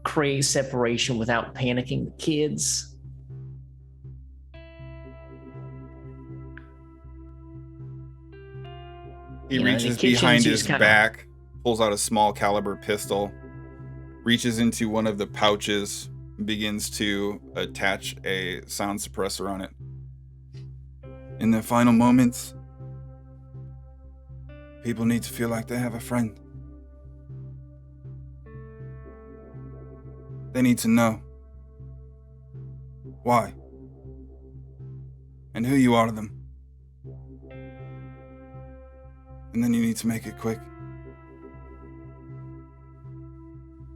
create separation without panicking the kids. He reaches behind his back, pulls out a small caliber pistol, reaches into one of the pouches, begins to attach a sound suppressor on it. In their final moments, people need to feel like they have a friend. They need to know why and who you are to them. And then you need to make it quick.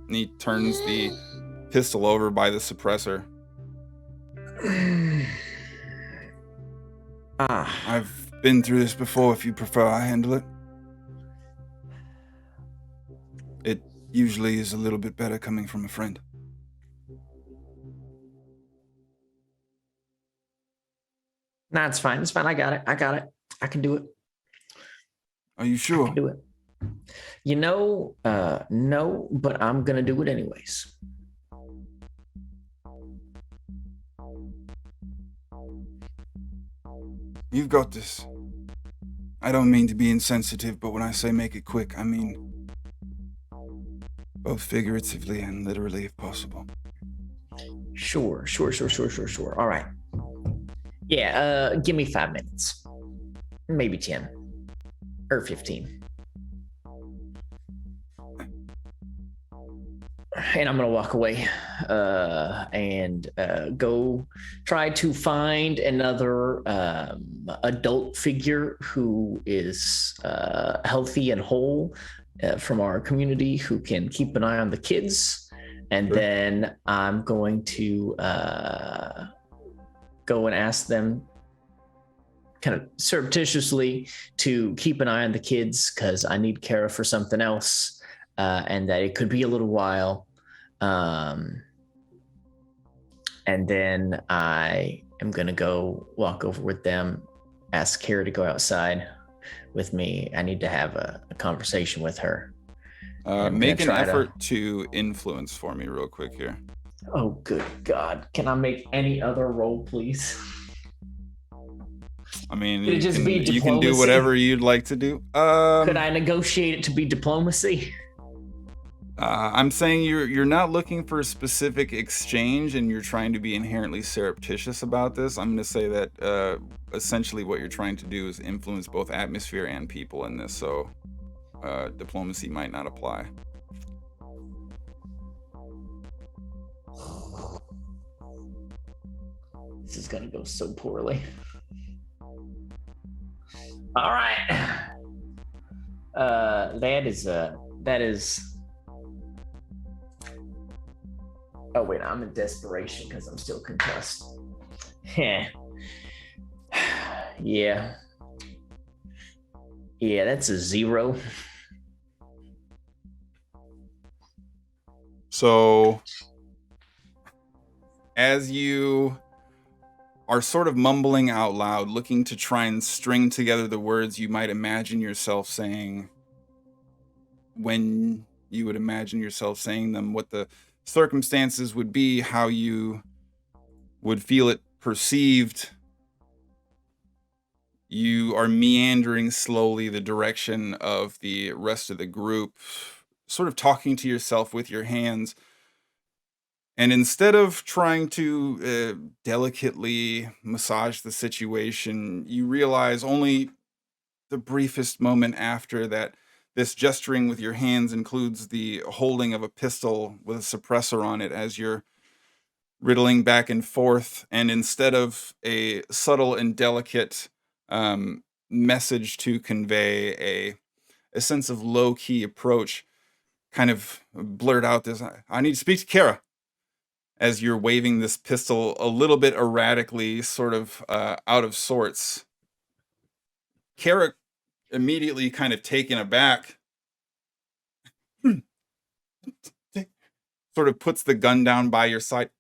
And he turns the pistol over by the suppressor. I've been through this before. If you prefer I handle it. It usually is a little bit better coming from a friend. Nah, it's fine. It's fine. I got it. I can do it. Are you I sure? can do it. No, but I'm gonna do it anyways. You've got this. I don't mean to be insensitive, but when I say make it quick, I mean both figuratively and literally if possible. Sure. All right. Yeah, give me 5 minutes. Maybe 10. Or 15. And I'm gonna walk away and go try to find another adult figure who is healthy and whole from our community who can keep an eye on the kids. And then I'm going to go and ask them kind of surreptitiously to keep an eye on the kids because I need Kara for something else, and that it could be a little while. And then I am going to go walk over with them, ask Kara to go outside with me. I need to have a conversation with her. Make an effort to influence for me real quick here. Oh, good God. Can I make any other roll, please? I mean, you can do whatever you'd like to do. Could I negotiate it to be diplomacy? I'm saying you're not looking for a specific exchange and you're trying to be inherently surreptitious about this. I'm going to say that essentially what you're trying to do is influence both atmosphere and people in this, so diplomacy might not apply. This is going to go so poorly. All right. That is. Oh wait, I'm in desperation because I'm still concussed. Yeah, that's a 0. So, as you are sort of mumbling out loud, looking to try and string together the words you might imagine yourself saying when you would imagine yourself saying them, what the circumstances would be, how you would feel it perceived, you are meandering slowly the direction of the rest of the group, sort of talking to yourself with your hands. And instead of trying to delicately massage the situation, you realize only the briefest moment after that this gesturing with your hands includes the holding of a pistol with a suppressor on it as you're riddling back and forth. And instead of a subtle and delicate message to convey a sense of low-key approach, kind of blurt out this, I need to speak to Kara, as you're waving this pistol a little bit erratically, sort of out of sorts. Kara, immediately kind of taken aback, sort of puts the gun down by your side.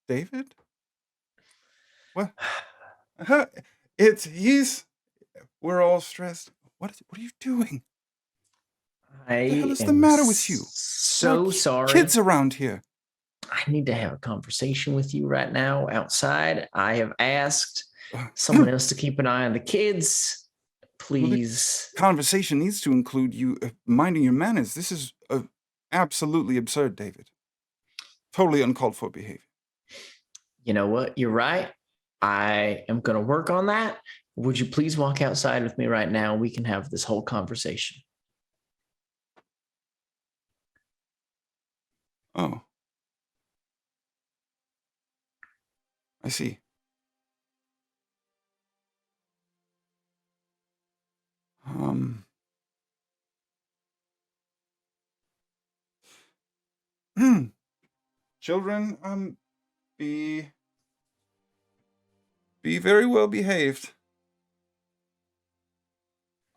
David? What? We're all stressed. What are you doing? What the hell is the matter with you? So sorry. Kids around here. I need to have a conversation with you right now outside. I have asked someone else to keep an eye on the kids. Please. Well, the conversation needs to include you minding your manners. This is absolutely absurd, David. Totally uncalled for behavior. You know what? You're right. I am going to work on that. Would you please walk outside with me right now? We can have this whole conversation. Oh. I see. Children, be very well behaved.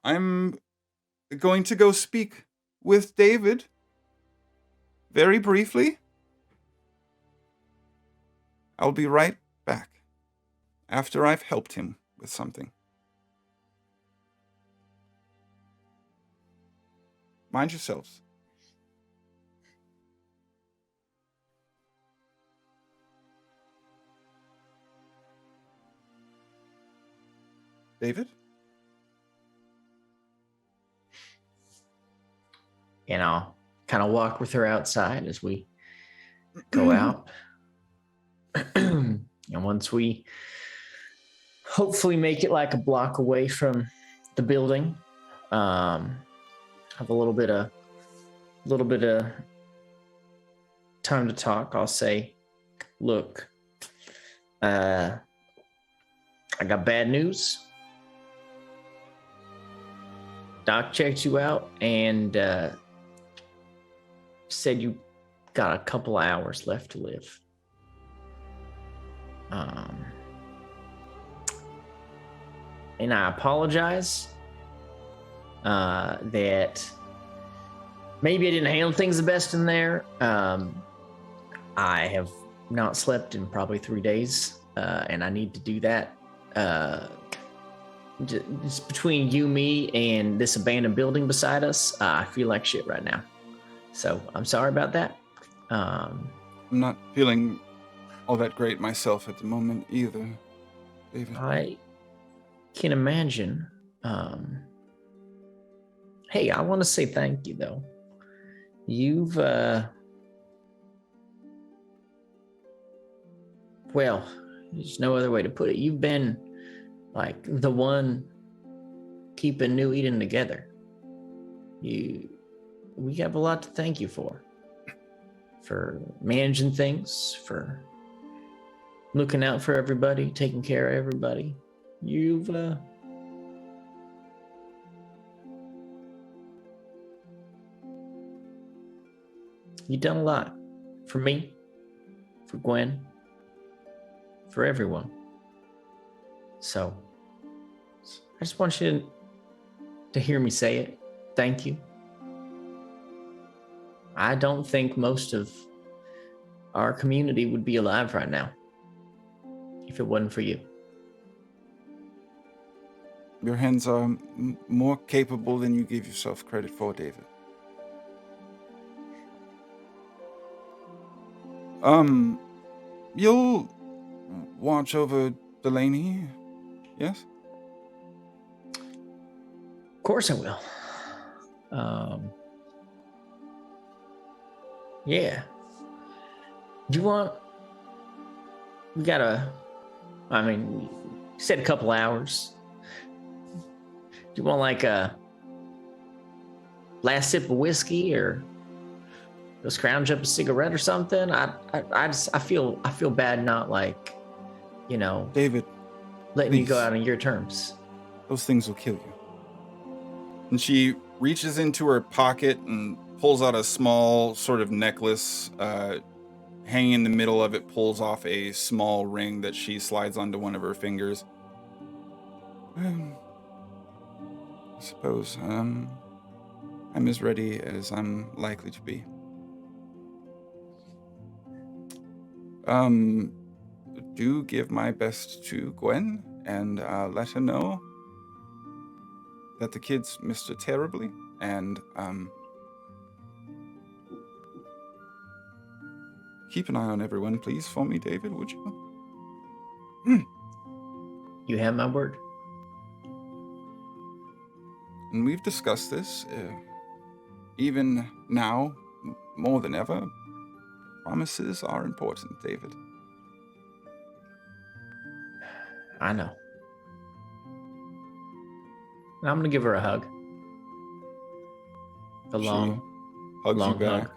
I'm going to go speak with David very briefly. I'll be right back. after I've helped him with something. Mind yourselves. David? And I'll kind of walk with her outside as we go out. And once we hopefully make it like a block away from the building, have a little bit of time to talk, I'll say, look, I got bad news. Doc checked you out and said you got a couple of hours left to live. And I apologize that maybe I didn't handle things the best in there. I have not slept in probably 3 days, and I need to do that. Just between you, me, and this abandoned building beside us, I feel like shit right now. So I'm sorry about that. I'm not feeling all that great myself at the moment either, David. I can imagine. Hey, I want to say thank you, though. You've, well, there's no other way to put it. You've been like the one keeping New Eden together. We have a lot to thank you for managing things, for looking out for everybody, taking care of everybody. You've done a lot for me, for Gwen, for everyone. So I just want you to hear me say it. Thank you. I don't think most of our community would be alive right now if it wasn't for you. Your hands are more capable than you give yourself credit for, David. You'll watch over Delaney, yes? Of course I will. Yeah. Do you want... We gotta... I mean, you said a couple hours. Do you want like a last sip of whiskey or go scrounge up a cigarette or something? I feel bad not like, you know, David, letting please. you go out on your terms. Those things will kill you. And she reaches into her pocket and pulls out a small sort of necklace. Hanging in the middle of it, pulls off a small ring that she slides onto one of her fingers. I suppose I'm as ready as I'm likely to be. Do give my best to Gwen and let her know that the kids missed her terribly, and keep an eye on everyone, please, for me, David, would you? You have my word. And we've discussed this, even now, more than ever. Promises are important, David. I know. I'm gonna give her a hug. A long, Hugs long you back. hug.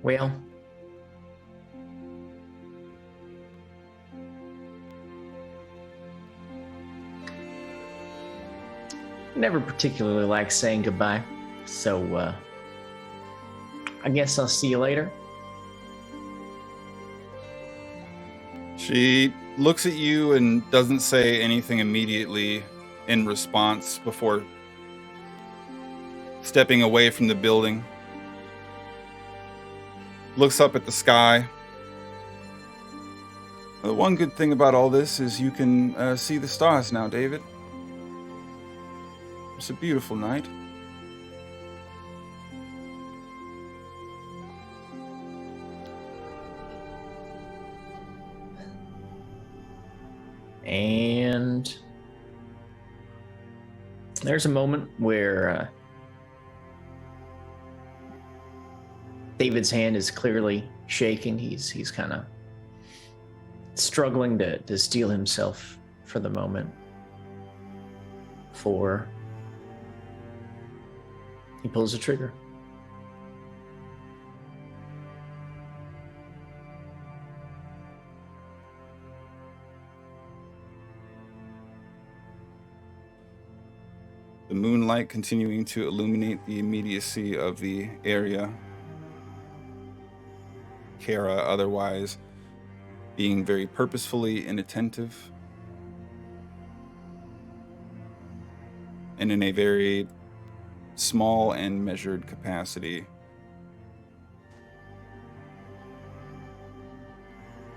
Well, never particularly like saying goodbye, so I guess I'll see you later. She looks at you and doesn't say anything immediately, in response before stepping away from the building. Looks up at the sky. The one good thing about all this is you can see the stars now, David. It's a beautiful night. And there's a moment where David's hand is clearly shaking. He's kind of struggling to steel himself for the moment before he pulls the trigger. The moonlight continuing to illuminate the immediacy of the area. Kara otherwise being very purposefully inattentive and in a very small and measured capacity.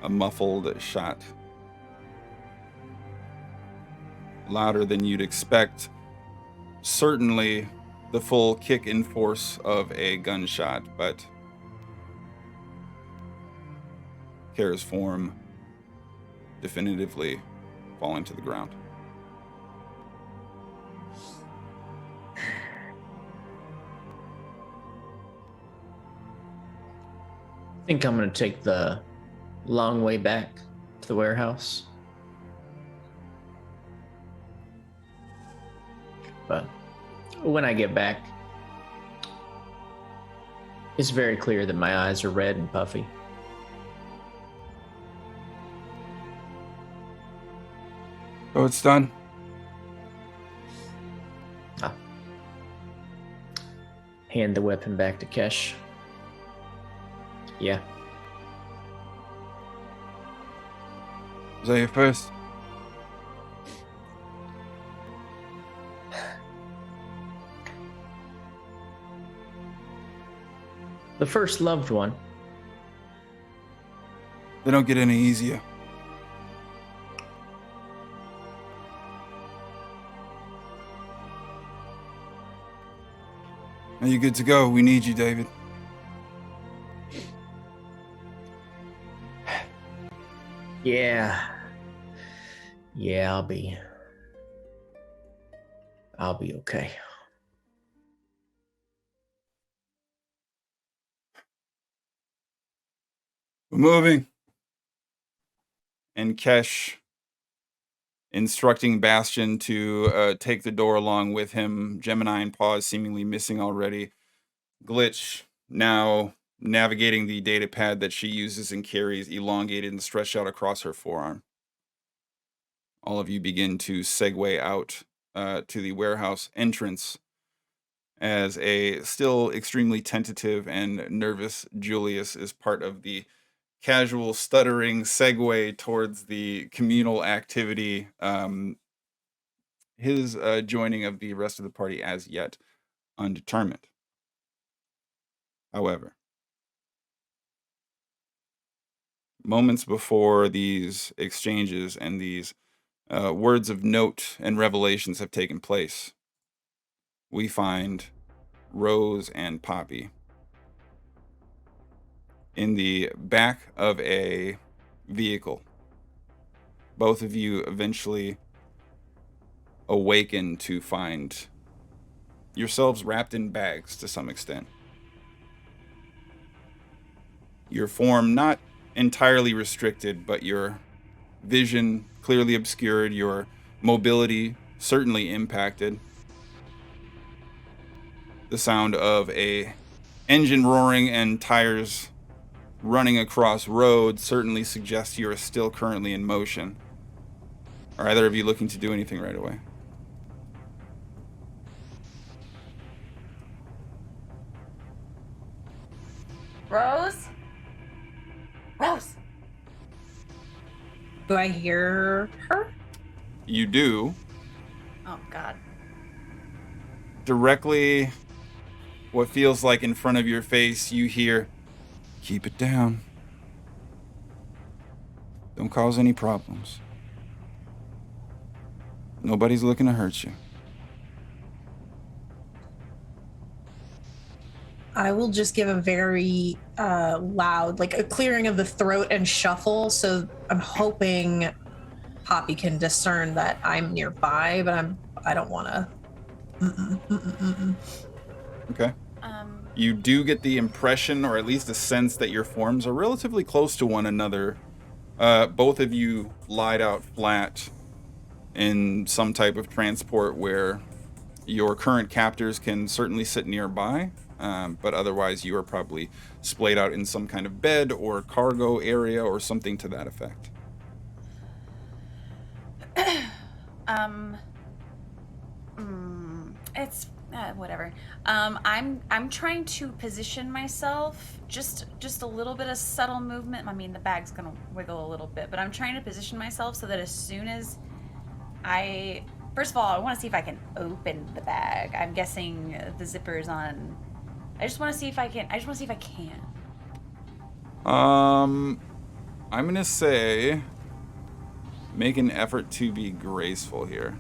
A muffled shot. Louder than you'd expect. Certainly the full kick in force of a gunshot, but Kara's form definitively falling to the ground. I think I'm going to take the long way back to the warehouse. But when I get back, it's very clear that my eyes are red and puffy. Oh, it's done. Hand the weapon back to Kesh. Yeah. Was that your first? The first loved one. They don't get any easier. Are you good to go? We need you, David. Yeah. Yeah, I'll be okay. We're moving. And Kesh instructing Bastion to take the door along with him. Gemini and Paws seemingly missing already. Glitch now navigating the data pad that she uses and carries, elongated and stretched out across her forearm. All of you begin to segue out to the warehouse entrance as a still extremely tentative and nervous Julius is part of the casual stuttering segue towards the communal activity. His joining of the rest of the party as yet undetermined. However, moments before these exchanges and these words of note and revelations have taken place, we find Rose and Poppy in the back of a vehicle. Both of you eventually awaken to find yourselves wrapped in bags to some extent. Your form not entirely restricted, but your vision clearly obscured, your mobility certainly impacted. The sound of a engine roaring and tires running across roads certainly suggests you are still currently in motion. Are either of you looking to do anything right away? Rose? Rose! Do I hear her? You do. Oh, God. Directly, what feels like in front of your face, you hear, "Keep it down. Don't cause any problems. Nobody's looking to hurt you." I will just give a very loud, like a clearing of the throat and shuffle. So I'm hoping Poppy can discern that I'm nearby, but I don't want to. Okay. Um, You do get the impression, or at least a sense, that your forms are relatively close to one another. Both of you lied out flat in some type of transport where your current captors can certainly sit nearby, but otherwise you are probably splayed out in some kind of bed or cargo area or something to that effect. It's whatever. I'm trying to position myself, just a little bit of subtle movement. I mean, the bag's gonna wiggle a little bit, but I'm trying to position myself so that as soon as first of all, I want to see if I can open the bag. I'm guessing the zipper's on. I just want to see if I can. I'm gonna say, make an effort to be graceful here.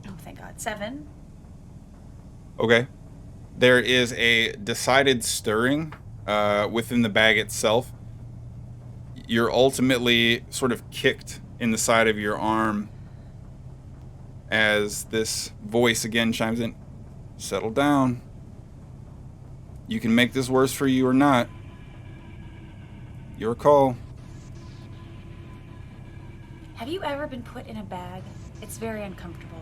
Oh, thank God. 7. Okay. There is a decided stirring within the bag itself. You're ultimately sort of kicked in the side of your arm as this voice again chimes in. "Settle down. You can make this worse for you or not. Your call." Have you ever been put in a bag? It's very uncomfortable.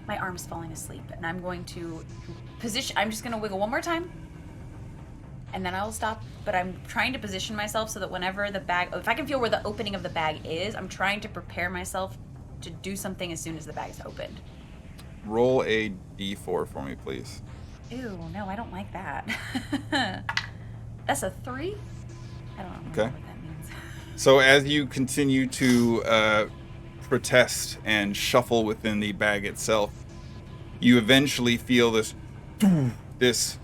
My arm's falling asleep, and I'm going to position. I'm just going to wiggle one more time, and then I'll stop. But I'm trying to position myself so that whenever the bag, if I can feel where the opening of the bag is, I'm trying to prepare myself to do something as soon as the bag's opened. Roll a d4 for me, please. Ew, no, I don't like that. That's a 3? I don't know what that means. So as you continue to protest and shuffle within the bag itself, you eventually feel this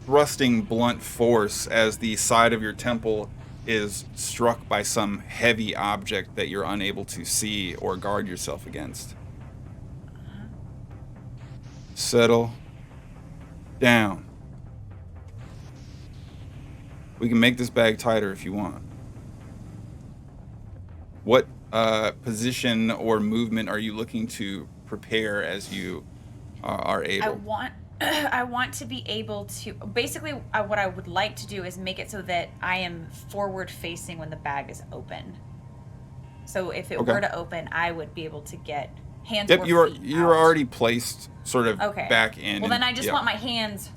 thrusting blunt force as the side of your temple is struck by some heavy object that you're unable to see or guard yourself against. Settle down. We can make this bag tighter if you want. What position or movement are you looking to prepare as you are able? I want to be able to. Basically, what I would like to do is make it so that I am forward facing when the bag is open. So if it were to open, I would be able to get hands or feet you're already placed sort of back in. Well, then I just want my hands.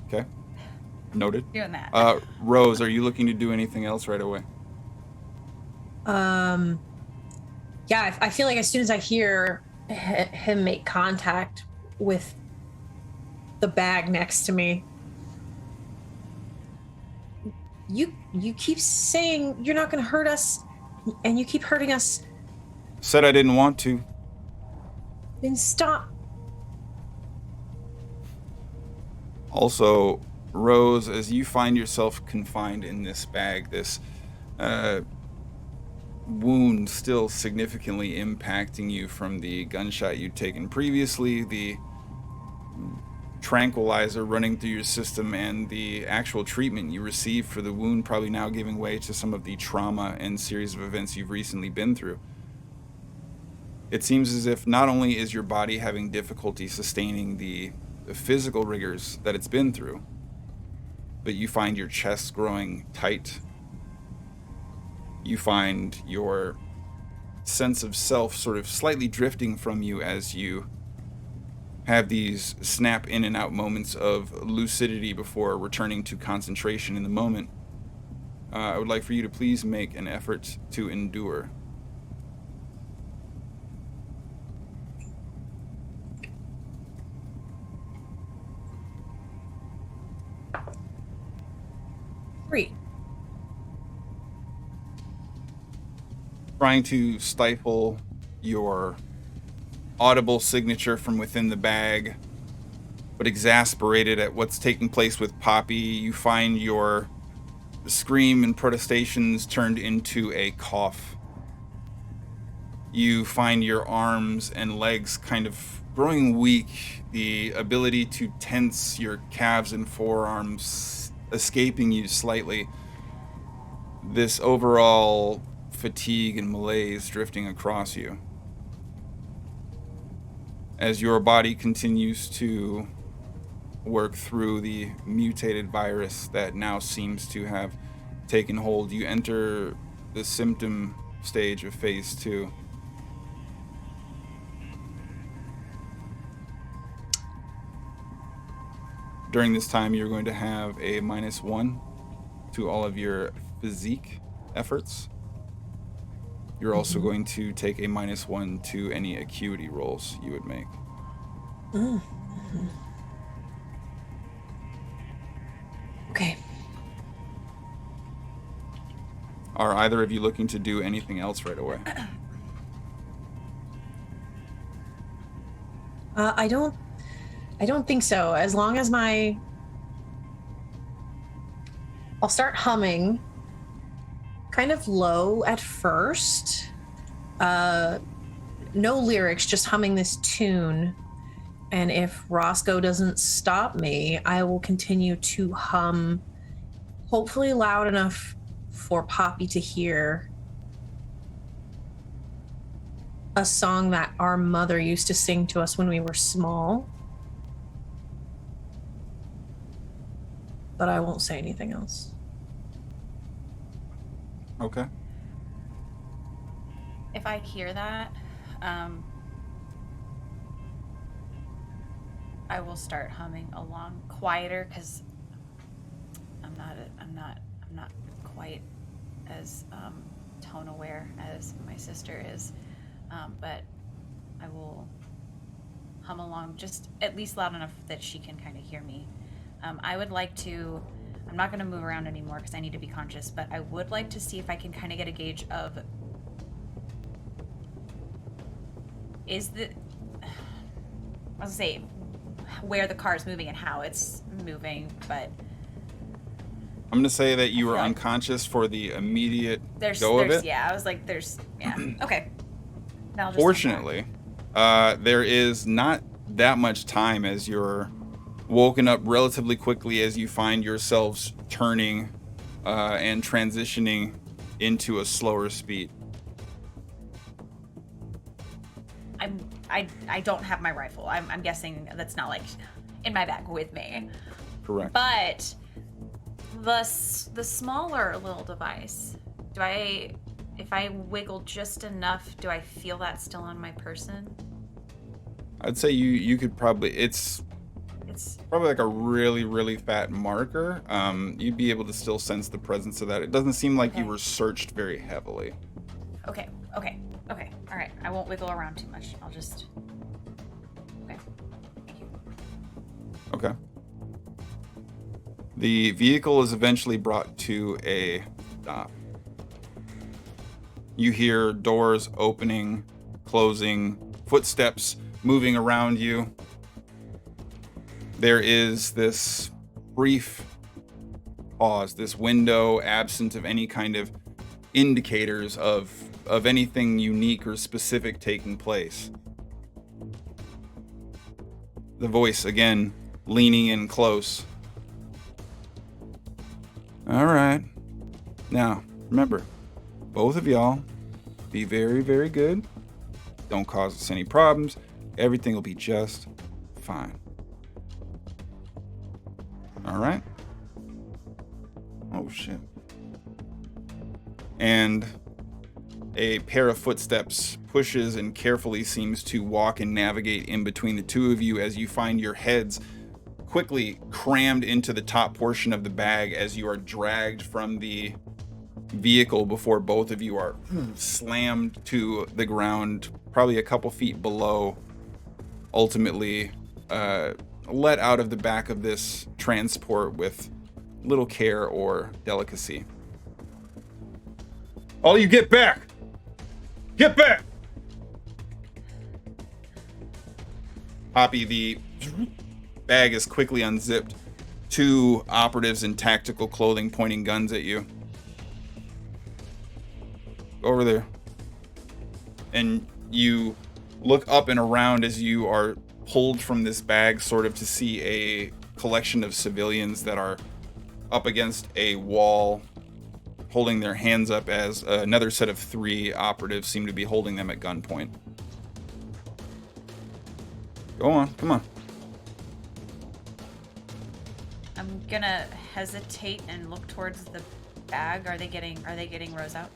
Okay. Noted. Doing that. Rose, are you looking to do anything else right away? Yeah, I feel like as soon as I hear him make contact with the bag next to me, you keep saying you're not going to hurt us, and you keep hurting us. Said I didn't want to. Then stop. Also, Rose, as you find yourself confined in this bag, this wound still significantly impacting you from the gunshot you'd taken previously, the tranquilizer running through your system, and the actual treatment you received for the wound probably now giving way to some of the trauma and series of events you've recently been through. It seems as if not only is your body having difficulty sustaining the physical rigors that it's been through, but you find your chest growing tight. You find your sense of self sort of slightly drifting from you as you have these snap in and out moments of lucidity before returning to concentration in the moment. I would like for you to please make an effort to endure. trying to stifle your audible signature from within the bag, but exasperated at what's taking place with Poppy, you find your scream and protestations turned into a cough. You find your arms and legs kind of growing weak, the ability to tense your calves and forearms escaping you slightly. This overall fatigue and malaise drifting across you as your body continues to work through the mutated virus that now seems to have taken hold. You enter the symptom stage of phase 2. During this time, you're going to have a -1 to all of your physique efforts. You're also going to take a -1 to any acuity rolls you would make. Okay. Are either of you looking to do anything else right away? I don't think so. As long as I'll start humming kind of low at first. No lyrics, just humming this tune. And if Roscoe doesn't stop me, I will continue to hum, hopefully loud enough for Poppy to hear, a song that our mother used to sing to us when we were small. But I won't say anything else. Okay. If I hear that, I will start humming along quieter because I'm not quite as tone aware as my sister is, but I will hum along just at least loud enough that she can kind of hear me. I would like to. I'm not going to move around anymore because I need to be conscious, but I would like to see if I can kind of get a gauge of where the car is moving and how it's moving, but I'm going to say that you were like unconscious for the immediate there's go of it. Yeah, I was like, okay. Now I'll just Fortunately, there is not that much time as you're woken up relatively quickly as you find yourselves turning and transitioning into a slower speed. I don't have my rifle. I'm guessing that's not like in my bag with me. Correct. But the smaller little device, if I wiggle just enough, do I feel that still on my person? I'd say you could probably, it's probably like a really, really fat marker. You'd be able to still sense the presence of that. It doesn't seem like you were searched very heavily. Okay. All right. I won't wiggle around too much. I'll just. Okay. Thank you. Okay. The vehicle is eventually brought to a stop. You hear doors opening, closing, footsteps moving around you. There is this brief pause, this window absent of any kind of indicators of anything unique or specific taking place. The voice again leaning in close. All right. Now, remember, both of y'all be very, very good. Don't cause us any problems. Everything will be just fine. All right. Oh, shit. And a pair of footsteps pushes and carefully seems to walk and navigate in between the two of you as you find your heads quickly crammed into the top portion of the bag as you are dragged from the vehicle before both of you are slammed to the ground, probably a couple feet below, ultimately let out of the back of this transport with little care or delicacy. All you get back! Get back! Poppy, the bag is quickly unzipped. 2 operatives in tactical clothing pointing guns at you. Go over there. And you look up and around as you are pulled from this bag, sort of to see a collection of civilians that are up against a wall, holding their hands up as another set of 3 operatives seem to be holding them at gunpoint. Go on, come on. I'm gonna hesitate and look towards the bag. Are they getting Rose out?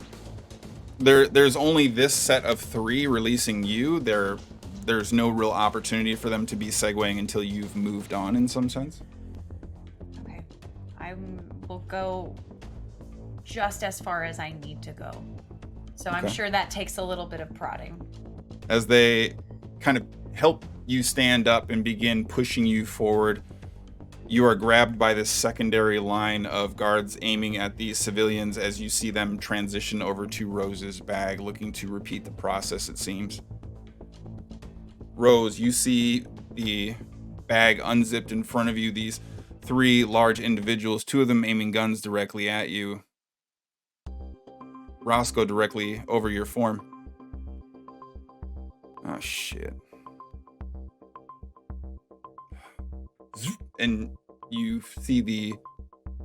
There's only this set of 3 releasing you. There's no real opportunity for them to be segueing until you've moved on in some sense. Okay. I will go just as far as I need to go. So I'm Okay. sure that takes a little bit of prodding. As they kind of help you stand up and begin pushing you forward, you are grabbed by this secondary line of guards aiming at these civilians as you see them transition over to Rose's bag, looking to repeat the process, it seems. Rose, you see the bag unzipped in front of you, these 3 large individuals, 2 of them aiming guns directly at you. Roscoe directly over your form. Oh, shit. And you see the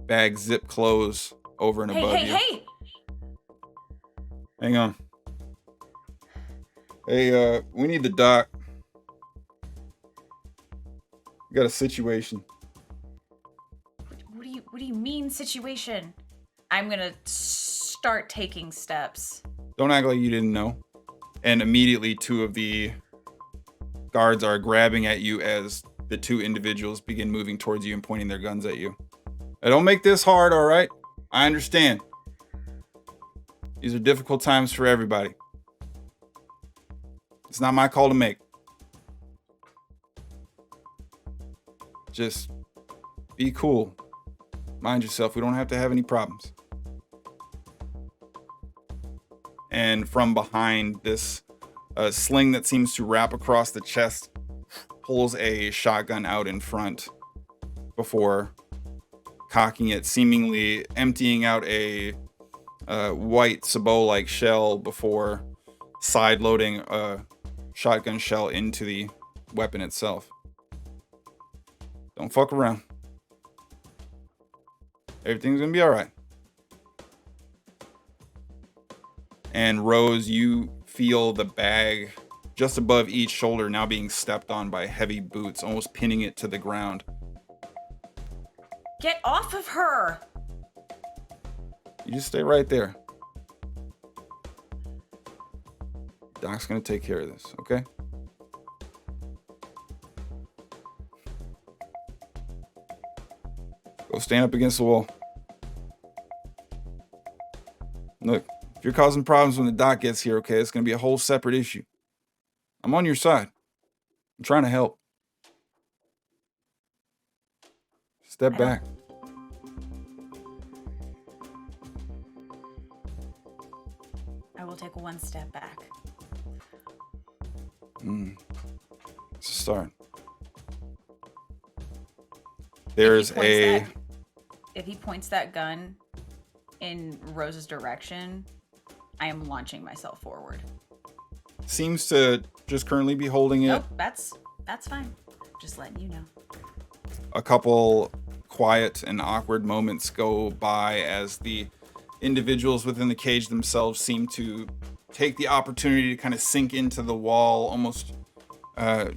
bag zip close over and above you. Hey! Hang on. Hey, we need the doc. We got a situation. What do you mean situation? I'm gonna start taking steps. Don't act like you didn't know. And immediately 2 of the guards are grabbing at you as the 2 individuals begin moving towards you and pointing their guns at you. Hey, don't make this hard, all right? I understand. These are difficult times for everybody. It's not my call to make. Just be cool. Mind yourself. We don't have to have any problems. And from behind, this sling that seems to wrap across the chest pulls a shotgun out in front before cocking it, seemingly emptying out a white sabot-like shell before side-loading a shotgun shell into the weapon itself. Don't fuck around. Everything's gonna be all right. And Rose, you feel the bag just above each shoulder now being stepped on by heavy boots, almost pinning it to the ground. Get off of her! You just stay right there. Doc's gonna take care of this, okay? Go stand up against the wall. Look, if you're causing problems when the doc gets here, okay, it's gonna be a whole separate issue. I'm on your side. I'm trying to help. Step back. I will take 1 step back. It's a start. There's If he points that gun in Rose's direction, I am launching myself forward. seems to just currently be holding it. Nope, that's fine. Just letting you know. A couple quiet and awkward moments go by as the individuals within the cage themselves seem to take the opportunity to kind of sink into the wall, almost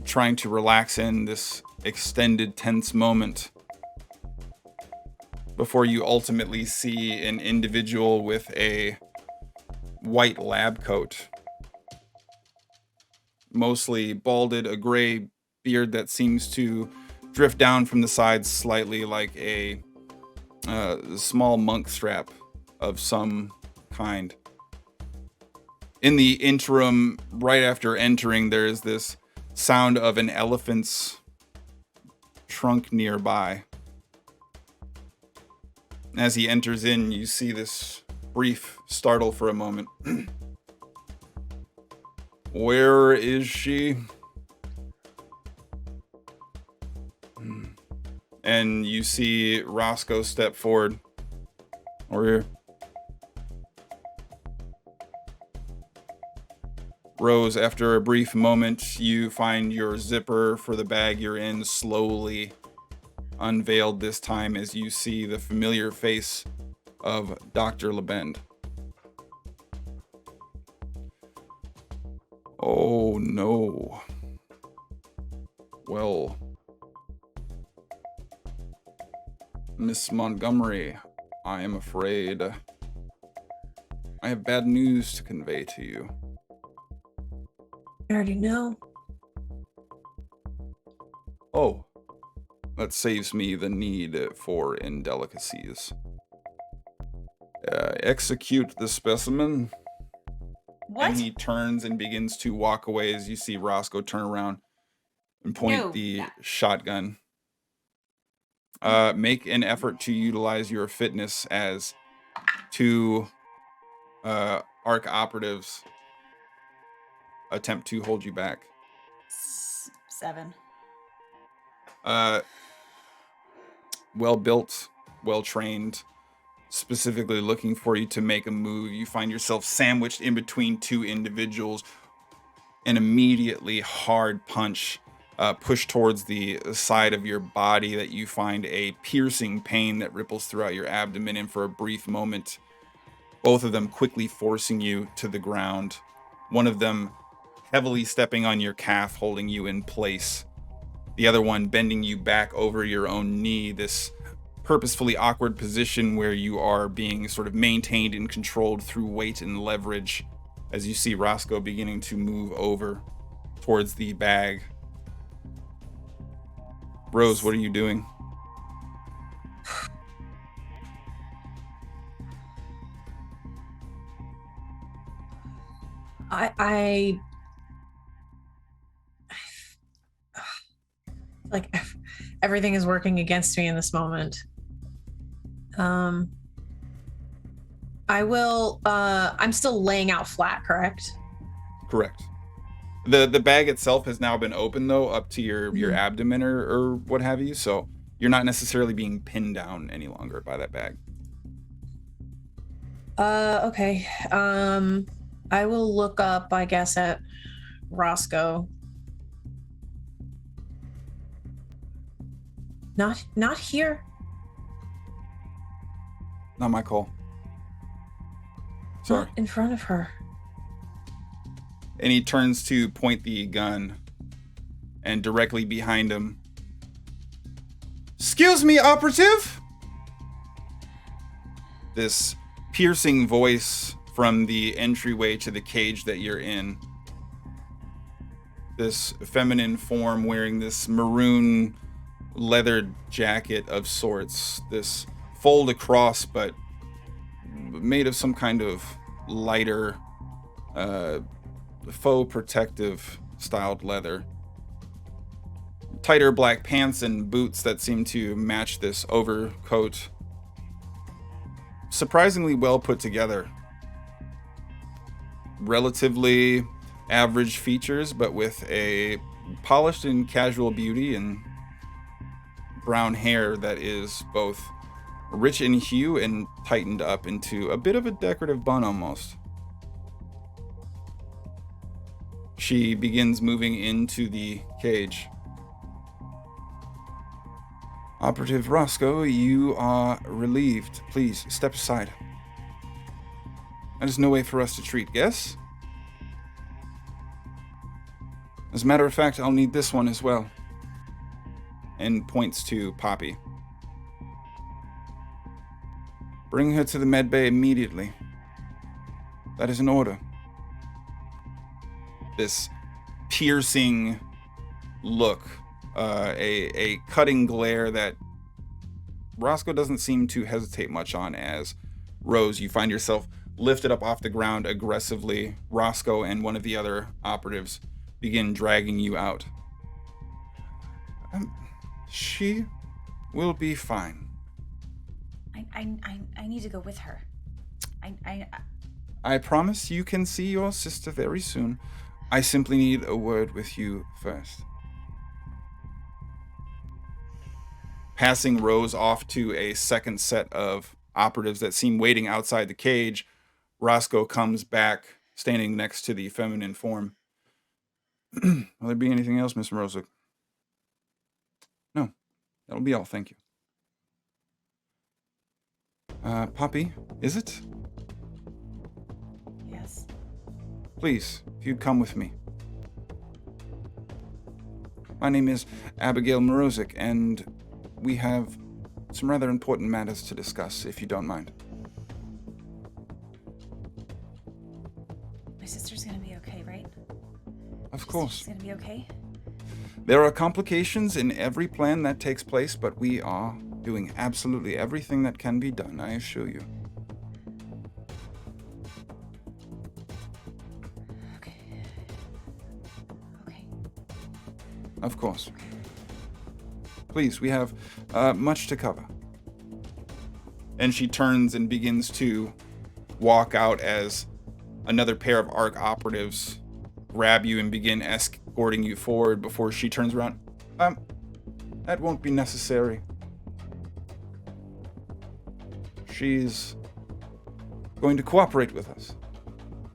trying to relax in this extended tense moment, before you ultimately see an individual with a white lab coat, mostly balded, a gray beard that seems to drift down from the sides slightly, like a small monk strap of some kind. In the interim, right after entering, there is this sound of an elephant's trunk nearby. As he enters in, you see this brief startle for a moment. Where is she? And you see Roscoe step forward. Over here. Rose, after a brief moment, you find your zipper for the bag you're in slowly unveiled this time as you see the familiar face of Dr. LeBend. Oh no. Well, Miss Montgomery, I am afraid I have bad news to convey to you. I already know. Oh, that saves me the need for indelicacies. Execute the specimen. What? And he turns and begins to walk away as you see Roscoe turn around and point the shotgun. Make an effort to utilize your fitness as two ARC operatives attempt to hold you back. 7. Well built, well trained, specifically looking for you to make a move. You find yourself sandwiched in between two individuals. An immediately hard punch pushed towards the side of your body that you find a piercing pain that ripples throughout your abdomen, and for a brief moment, both of them quickly forcing you to the ground. One of them heavily stepping on your calf, holding you in place. The other one bending you back over your own knee, this purposefully awkward position where you are being sort of maintained and controlled through weight and leverage, as you see Roscoe beginning to move over towards the bag. Rose, what are you doing? I like everything is working against me in this moment. I will I'm still laying out flat, correct? Correct. The bag itself has now been opened though up to your abdomen or what have you, so you're not necessarily being pinned down any longer by that bag. Okay. I will look up, I guess, at Roscoe. Not here. Not my call. Sorry. Not in front of her. And he turns to point the gun, and directly behind him. Excuse me, operative? This piercing voice from the entryway to the cage that you're in. This feminine form wearing this maroon leather jacket of sorts. This fold across, but made of some kind of lighter, faux protective styled leather. Tighter black pants and boots that seem to match this overcoat. Surprisingly well put together. Relatively average features, but with a polished and casual beauty and brown hair that is both rich in hue and tightened up into a bit of a decorative bun almost. She begins moving into the cage. Operative Roscoe, you are relieved. Please step aside. That is no way for us to treat guests. As a matter of fact, I'll need this one as well. And points to Poppy. Bring her to the med bay immediately. That is an order. This piercing look, a cutting glare that Roscoe doesn't seem to hesitate much on as Rose, you find yourself lifted up off the ground aggressively. Roscoe and one of the other operatives begin dragging you out. She will be fine. I need to go with her. I promise you can see your sister very soon. I simply need a word with you first. Passing Rose off to a second set of operatives that seem waiting outside the cage, Roscoe comes back, standing next to the feminine form. Will there be anything else, Miss Morozic? No, that'll be all. Thank you. Poppy, is it? Yes. Please, if you'd come with me. My name is Abigail Morozic, and we have some rather important matters to discuss, if you don't mind. My sister's gonna be okay, right? Of course. She's gonna be okay? There are complications in every plan that takes place, but we are doing absolutely everything that can be done, I assure you. Okay. Okay. Of course. Please, we have much to cover. And she turns and begins to walk out as another pair of ARC operatives grab you and begin escorting you forward before she turns around. That won't be necessary. She's going to cooperate with us.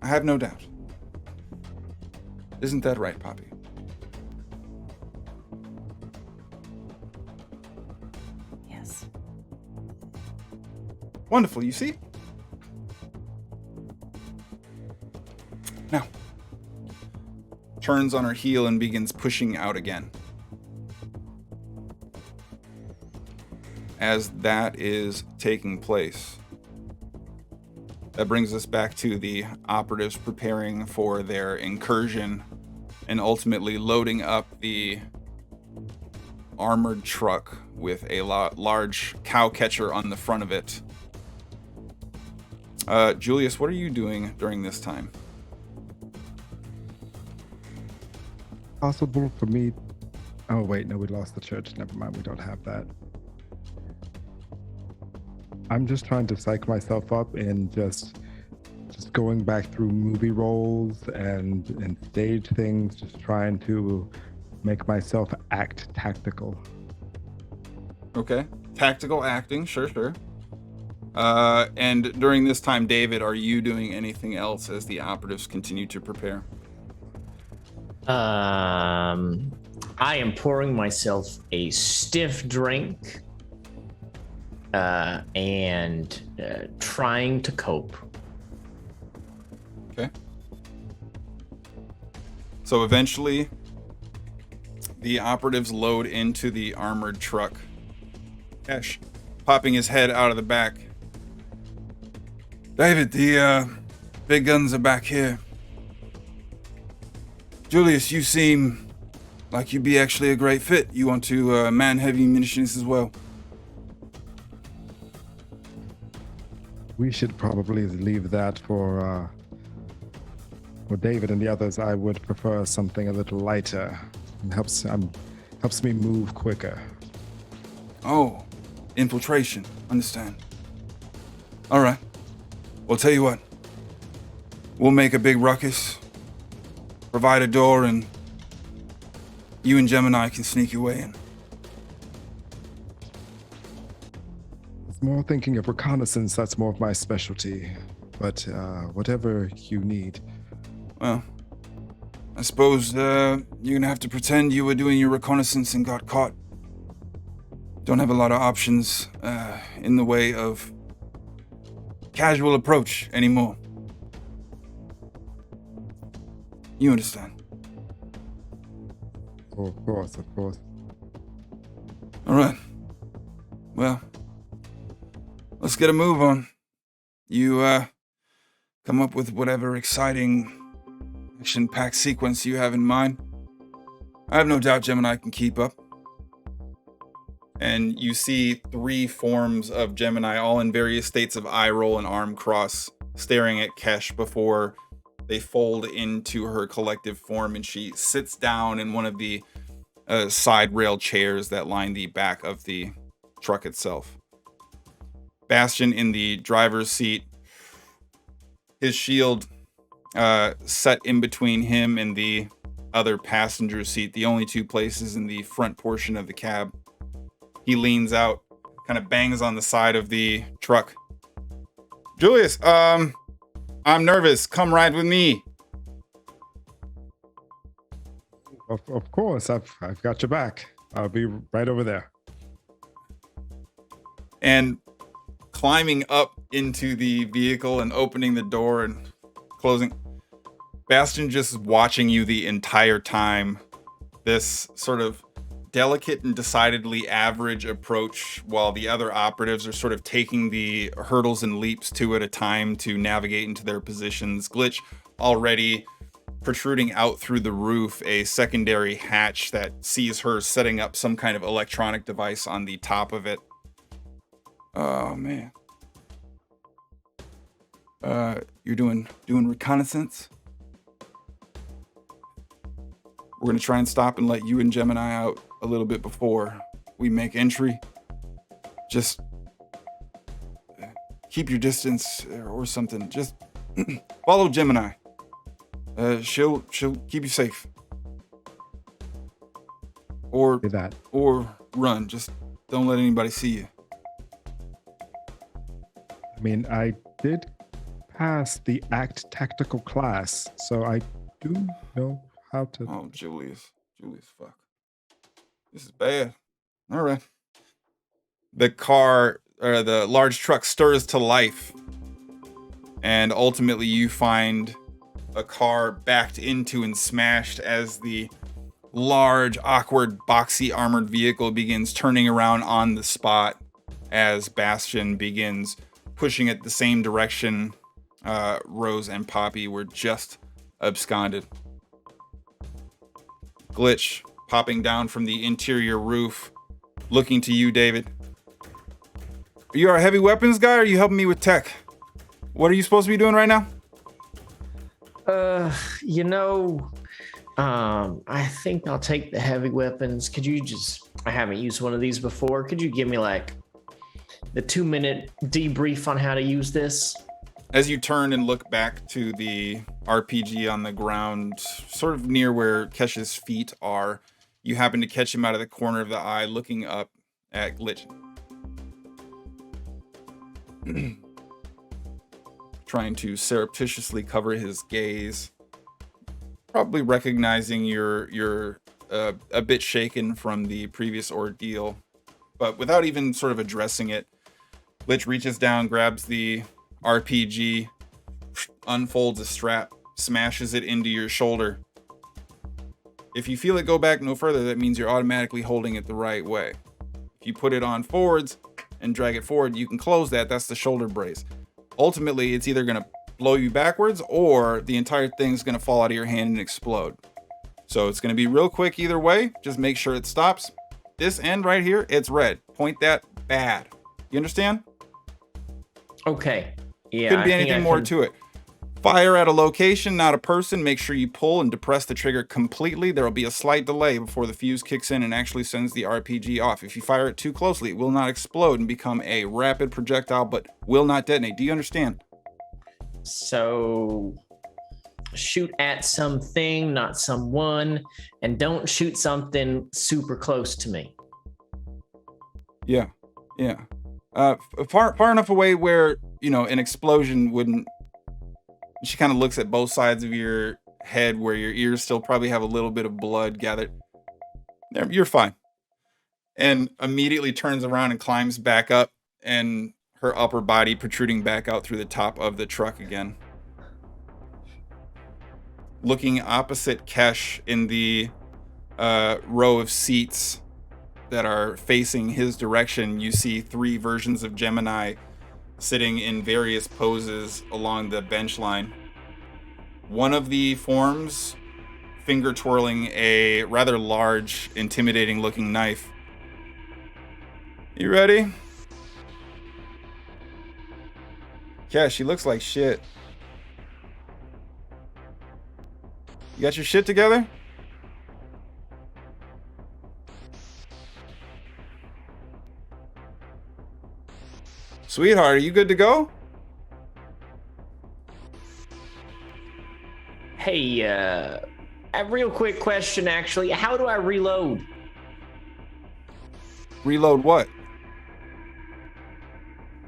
I have no doubt. Isn't that right, Poppy? Yes. Wonderful, you see? Now, turns on her heel and begins pushing out again. As that is taking place, that brings us back to the operatives preparing for their incursion and ultimately loading up the armored truck with a large cow catcher on the front of it. Julius, what are you doing during this time? Possible for me. Oh wait, no, we lost the church. Never mind, we don't have that. I'm just trying to psych myself up and just going back through movie roles and stage things, just trying to make myself act tactical. Okay. Tactical acting, sure. And during this time, David, are you doing anything else as the operatives continue to prepare? I am pouring myself a stiff drink and trying to cope. Okay. So eventually, the operatives load into the armored truck. Cash popping his head out of the back. David, the big guns are back here. Julius, you seem like you'd be actually a great fit. You want to man heavy munitions as well? We should probably leave that for David and the others. I would prefer something a little lighter. It helps me move quicker. Oh, infiltration. Understand. All right. Well, tell you what. We'll make a big ruckus. Provide a door, and you and Gemini can sneak your way in. It's more thinking of reconnaissance. That's more of my specialty. But whatever you need. Well, I suppose you're gonna have to pretend you were doing your reconnaissance and got caught. Don't have a lot of options in the way of casual approach anymore. You understand? Oh, of course. All right. Well, let's get a move on. You come up with whatever exciting action-packed sequence you have in mind. I have no doubt Gemini can keep up. And you see 3 forms of Gemini, all in various states of eye roll and arm cross, staring at Kesh before they fold into her collective form, and she sits down in one of the side rail chairs that line the back of the truck itself. Bastion in the driver's seat, his shield set in between him and the other passenger seat, the only two places in the front portion of the cab. He leans out, kind of bangs on the side of the truck. Julius, I'm nervous. Come ride with me. Of course, I've got your back. I'll be right over there. And climbing up into the vehicle and opening the door and closing, Bastion just watching you the entire time. This sort of delicate and decidedly average approach, while the other operatives are sort of taking the hurdles and leaps two at a time to navigate into their positions. Glitch already protruding out through the roof, a secondary hatch that sees her setting up some kind of electronic device on the top of it. Oh man. You're doing reconnaissance? We're gonna try and stop and let you and Gemini out a little bit before we make entry. Just keep your distance or something. Just follow Gemini. She'll keep you safe. Or Do that. or run. Just don't let anybody see you. I mean, I did pass the ACT tactical class, so I do know how to. Oh, Julius, fuck. This is bad. All right. The car, or the large truck, stirs to life, and ultimately you find a car backed into and smashed as the large, awkward, boxy armored vehicle begins turning around on the spot as Bastion begins pushing it the same direction Rose and Poppy were just absconded. Glitch popping down from the interior roof, looking to you, David. Are you our heavy weapons guy, or are you helping me with tech? What are you supposed to be doing right now? I think I'll take the heavy weapons. Could you I haven't used one of these before. Could you give me like the 2-minute debrief on how to use this? As you turn and look back to the RPG on the ground, sort of near where Kesh's feet are, you happen to catch him out of the corner of the eye, looking up at Glitch. Trying to surreptitiously cover his gaze. Probably recognizing you're a bit shaken from the previous ordeal. But without even sort of addressing it, Glitch reaches down, grabs the RPG, unfolds a strap, smashes it into your shoulder. If you feel it go back no further, that means you're automatically holding it the right way. If you put it on forwards and drag it forward, you can close that. That's the shoulder brace. Ultimately, it's either going to blow you backwards or the entire thing's going to fall out of your hand and explode. So it's going to be real quick either way. Just make sure it stops. This end right here, it's red. Point that bad. You understand? Okay. Yeah. Couldn't be anything more to it. Fire at a location, not a person. Make sure you pull and depress the trigger completely. There will be a slight delay before the fuse kicks in and actually sends the RPG off. If you fire it too closely, it will not explode and become a rapid projectile, but will not detonate. Do you understand? So shoot at something, not someone, and don't shoot something super close to me. Yeah. Far enough away where, an explosion wouldn't. She kind of looks at both sides of your head where your ears still probably have a little bit of blood gathered. There, you're fine. And immediately turns around and climbs back up, and her upper body protruding back out through the top of the truck again. Looking opposite Kesh in the row of seats that are facing his direction, you see 3 versions of Gemini sitting in various poses along the bench line. One of the forms finger twirling a rather large, intimidating looking knife. You ready? Yeah, she looks like shit. You got your shit together? Sweetheart, are you good to go? Hey, a real quick question, actually. How do I reload? Reload what?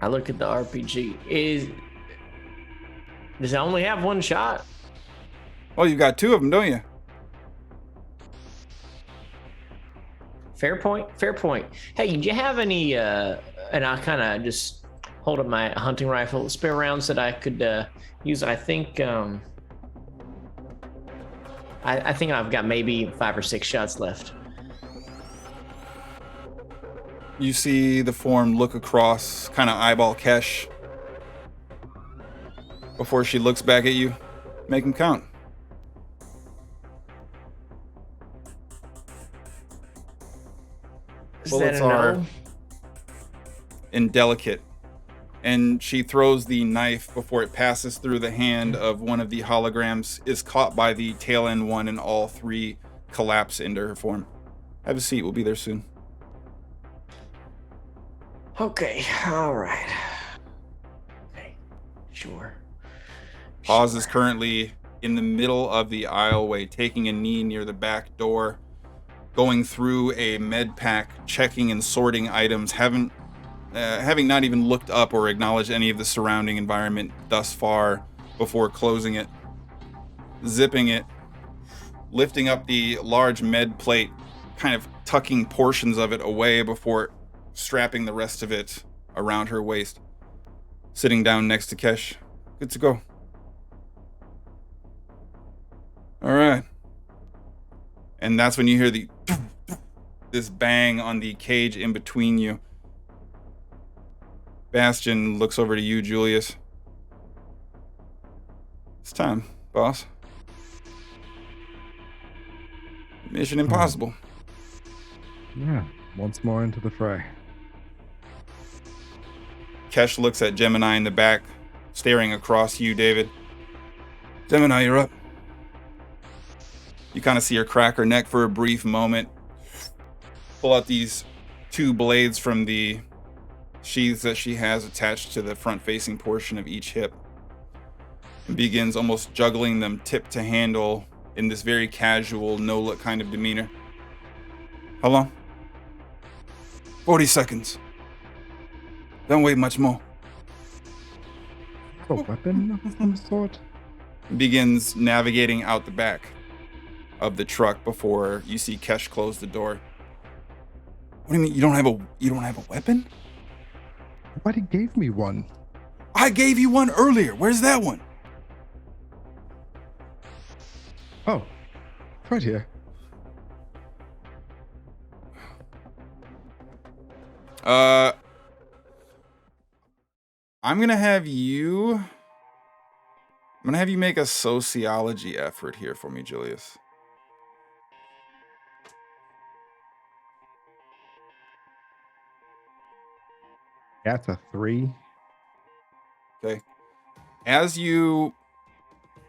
I look at the RPG. Does it only have one shot? Well, you got 2 of them, don't you? Fair point. Fair point. Hey, do you have any? And I kind of just hold up my hunting rifle, spare rounds that I could use. I think. I think I've got maybe 5 or 6 shots left. You see the form look across, kind of eyeball Kesh. Before she looks back at you, make him count. Bullets are indelicate, and she throws the knife before it passes through the hand of one of the holograms, is caught by the tail end one, and all 3 collapse into her form. Have a seat, we'll be there soon. Okay, all right. Okay, sure. Oz is currently in the middle of the aisleway, taking a knee near the back door, going through a med pack, checking and sorting items, having not even looked up or acknowledged any of the surrounding environment thus far before closing it, zipping it, lifting up the large med plate, kind of tucking portions of it away before strapping the rest of it around her waist, sitting down next to Kesh. Good to go. All right. And that's when you hear this bang on the cage in between you. Bastion looks over to you, Julius. It's time, boss. Mission impossible. Yeah, once more into the fray. Kesh looks at Gemini in the back, staring across you, David. Gemini, you're up. You kind of see her crack her neck for a brief moment, pull out these 2 blades from the sheaths that she has attached to the front-facing portion of each hip, and begins almost juggling them tip to handle in this very casual, no-look kind of demeanor. How long? 40 seconds. Don't wait much more. A weapon of some sort? Begins navigating out the back of the truck before you see Kesh close the door. What do you mean you don't have a weapon? Nobody gave me one. I gave you one earlier. Where's that one? Oh, it's right here. I'm gonna have you make a sociology effort here for me, Julius. That's a 3. Okay. As you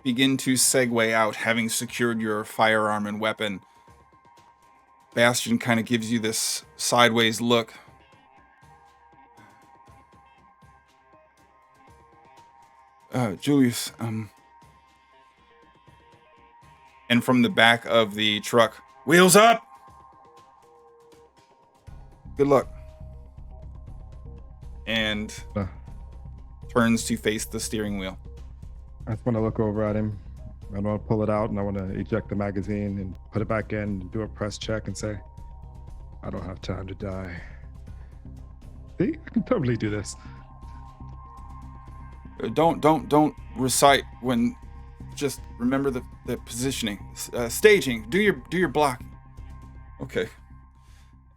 begin to segue out, having secured your firearm and weapon, Bastion kind of gives you this sideways look. Julius, and from the back of the truck, wheels up! Good luck. And turns to face the steering wheel. I just want to look over at him. I want to pull it out and I want to eject the magazine and put it back in and do a press check and say, I don't have time to die. See, I can totally do this. Don't recite when. Just remember the positioning, staging. Do your blocking. Okay.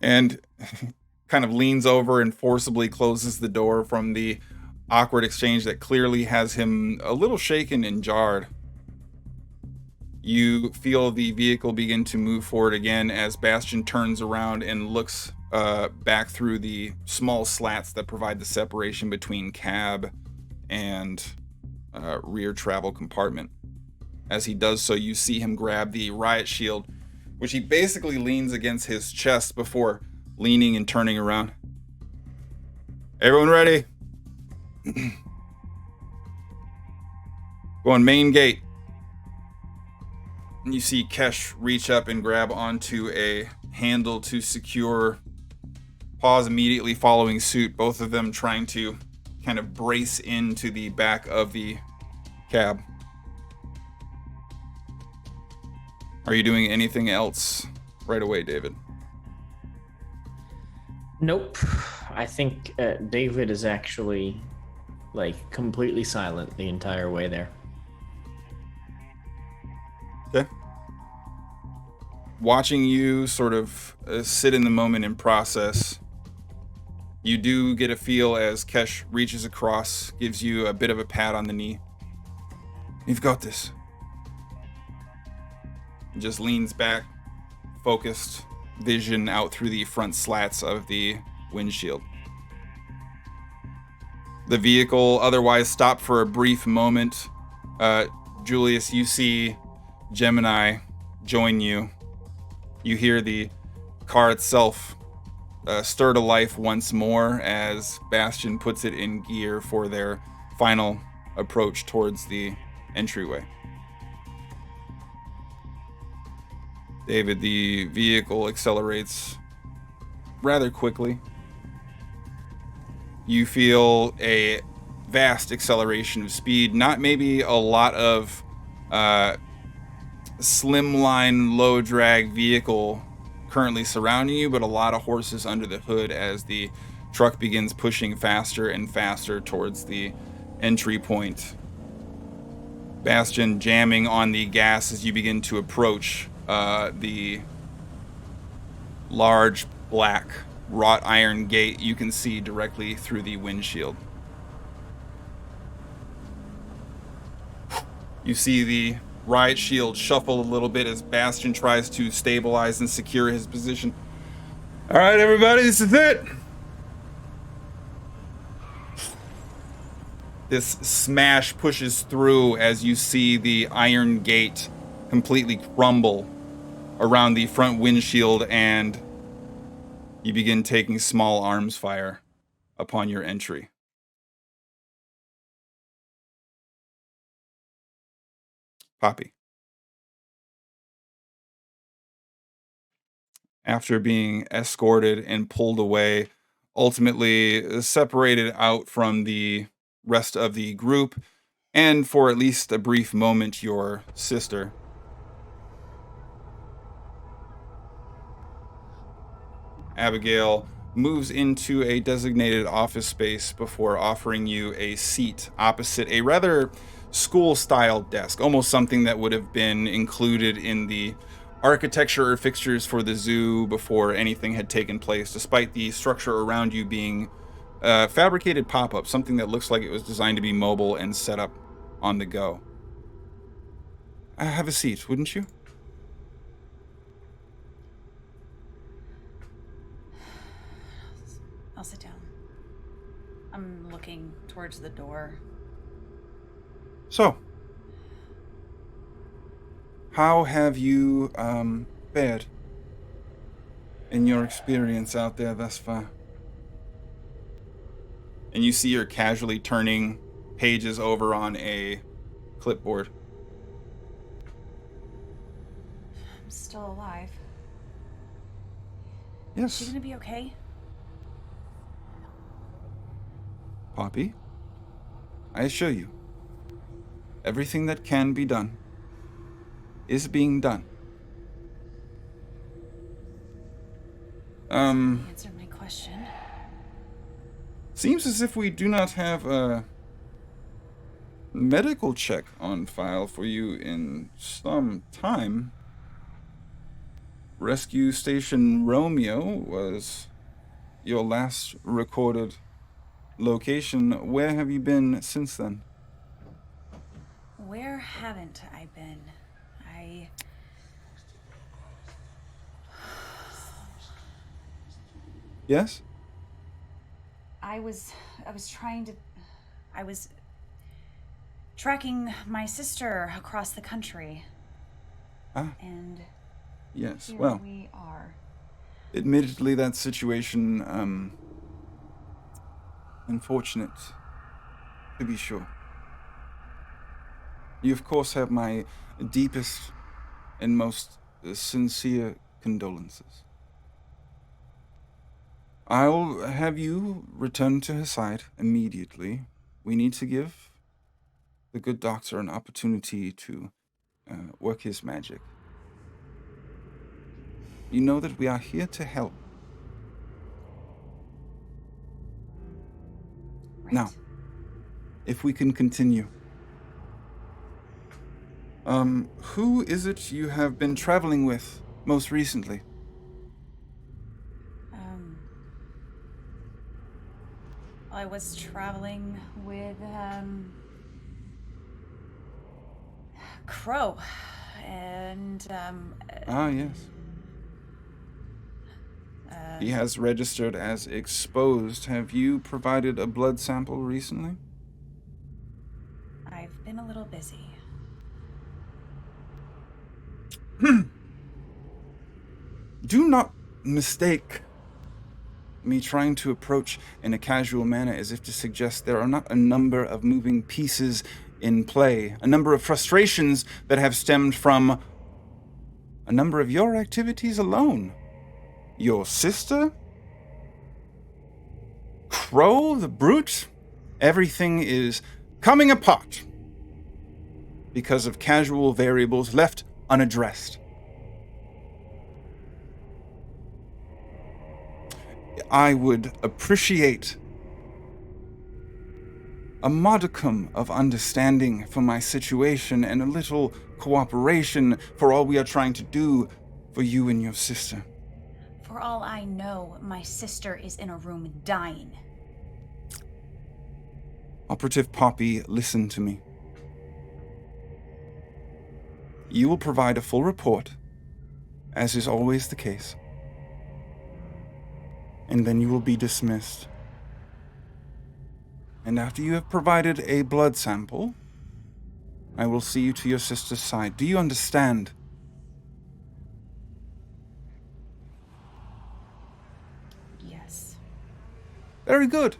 And kind of leans over and forcibly closes the door from the awkward exchange that clearly has him a little shaken and jarred. You feel the vehicle begin to move forward again as Bastion turns around and looks back through the small slats that provide the separation between cab and rear travel compartment. As he does so, you see him grab the riot shield, which he basically leans against his chest before leaning and turning around. Everyone ready? Go on main gate. And you see Kesh reach up and grab onto a handle to secure. Pause immediately following suit, both of them trying to kind of brace into the back of the cab. Are you doing anything else right away, David? Nope. I think David is actually like completely silent the entire way there. Okay. Watching you sort of sit in the moment and process, you do get a feel as Kesh reaches across, gives you a bit of a pat on the knee. You've got this. Just leans back, focused vision out through the front slats of the windshield. The vehicle otherwise stopped for a brief moment. Julius, you see Gemini join you. You hear the car itself stir to life once more as Bastion puts it in gear for their final approach towards the entryway. David, the vehicle accelerates rather quickly. You feel a vast acceleration of speed, not maybe a lot of slimline, low drag vehicle currently surrounding you, but a lot of horses under the hood as the truck begins pushing faster and faster towards the entry point. Bastion jamming on the gas as you begin to approach the large black wrought iron gate you can see directly through the windshield. You see the riot shield shuffle a little bit as Bastion tries to stabilize and secure his position. All right, everybody, this is it. This smash pushes through as you see the iron gate completely crumble around the front windshield, and you begin taking small arms fire upon your entry. Poppy. After being escorted and pulled away, ultimately separated out from the rest of the group, and for at least a brief moment, your sister. Abigail moves into a designated office space before offering you a seat opposite a rather school-style desk, almost something that would have been included in the architecture or fixtures for the zoo before anything had taken place, despite the structure around you being fabricated pop-up, something that looks like it was designed to be mobile and set up on the go. Have a seat, wouldn't you? I'll sit down. I'm looking towards the door. So, how have you fared in your experience out there thus far? And you see her casually turning pages over on a clipboard. I'm still alive. Yes. Is she gonna be okay? Poppy, I assure you, everything that can be done is being done. Answer my question. Seems as if we do not have a medical check on file for you in some time. Rescue Station Romeo was your last recorded location. Where have you been since then? Where haven't I been? Yes? I was tracking my sister across the country. Ah, And yes. here Well, we are. admittedly, that situation, unfortunate, to be sure. You, of course, have my deepest and most sincere condolences. I'll have you return to his side immediately. We need to give the good doctor an opportunity to work his magic. You know that we are here to help. Right. Now, if we can continue. Who is it you have been traveling with most recently? I was traveling with Crow, and Ah, yes. He has registered as exposed. Have you provided a blood sample recently? I've been a little busy. Do not mistake me trying to approach in a casual manner as if to suggest there are not a number of moving pieces in play, a number of frustrations that have stemmed from a number of your activities alone. Your sister? Crow, the brute? Everything is coming apart because of casual variables left unaddressed. I would appreciate a modicum of understanding for my situation and a little cooperation for all we are trying to do for you and your sister. For all I know, my sister is in a room dying. Operative Poppy, listen to me. You will provide a full report, as is always the case, and then you will be dismissed. And after you have provided a blood sample, I will see you to your sister's side. Do you understand? Yes. Very good.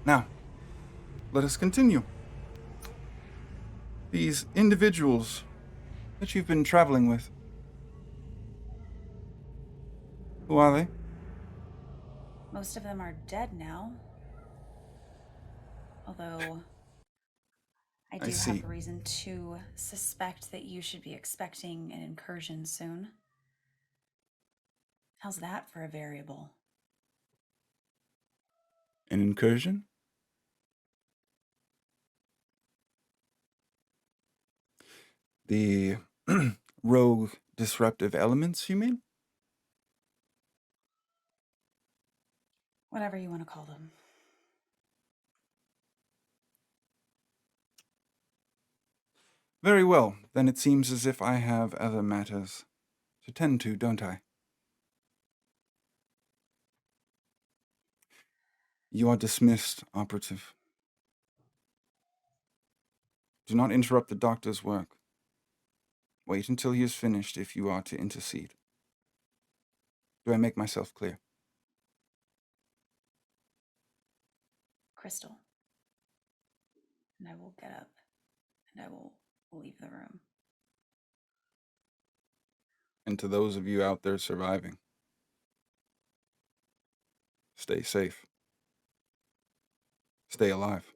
Now, let us continue. These individuals that you've been traveling with, who are they? Most of them are dead now. Although I do see. have reason to suspect that you should be expecting an incursion soon. How's that for a variable? An incursion? The rogue disruptive elements, you mean? Whatever you want to call them. Very well. Then it seems as if I have other matters to tend to, don't I? You are dismissed, Operative. Do not interrupt the doctor's work. Wait until he is finished if you are to intercede. Do I make myself clear? Crystal. And I will get up and I will leave the room. And to those of you out there surviving, stay safe. Stay alive.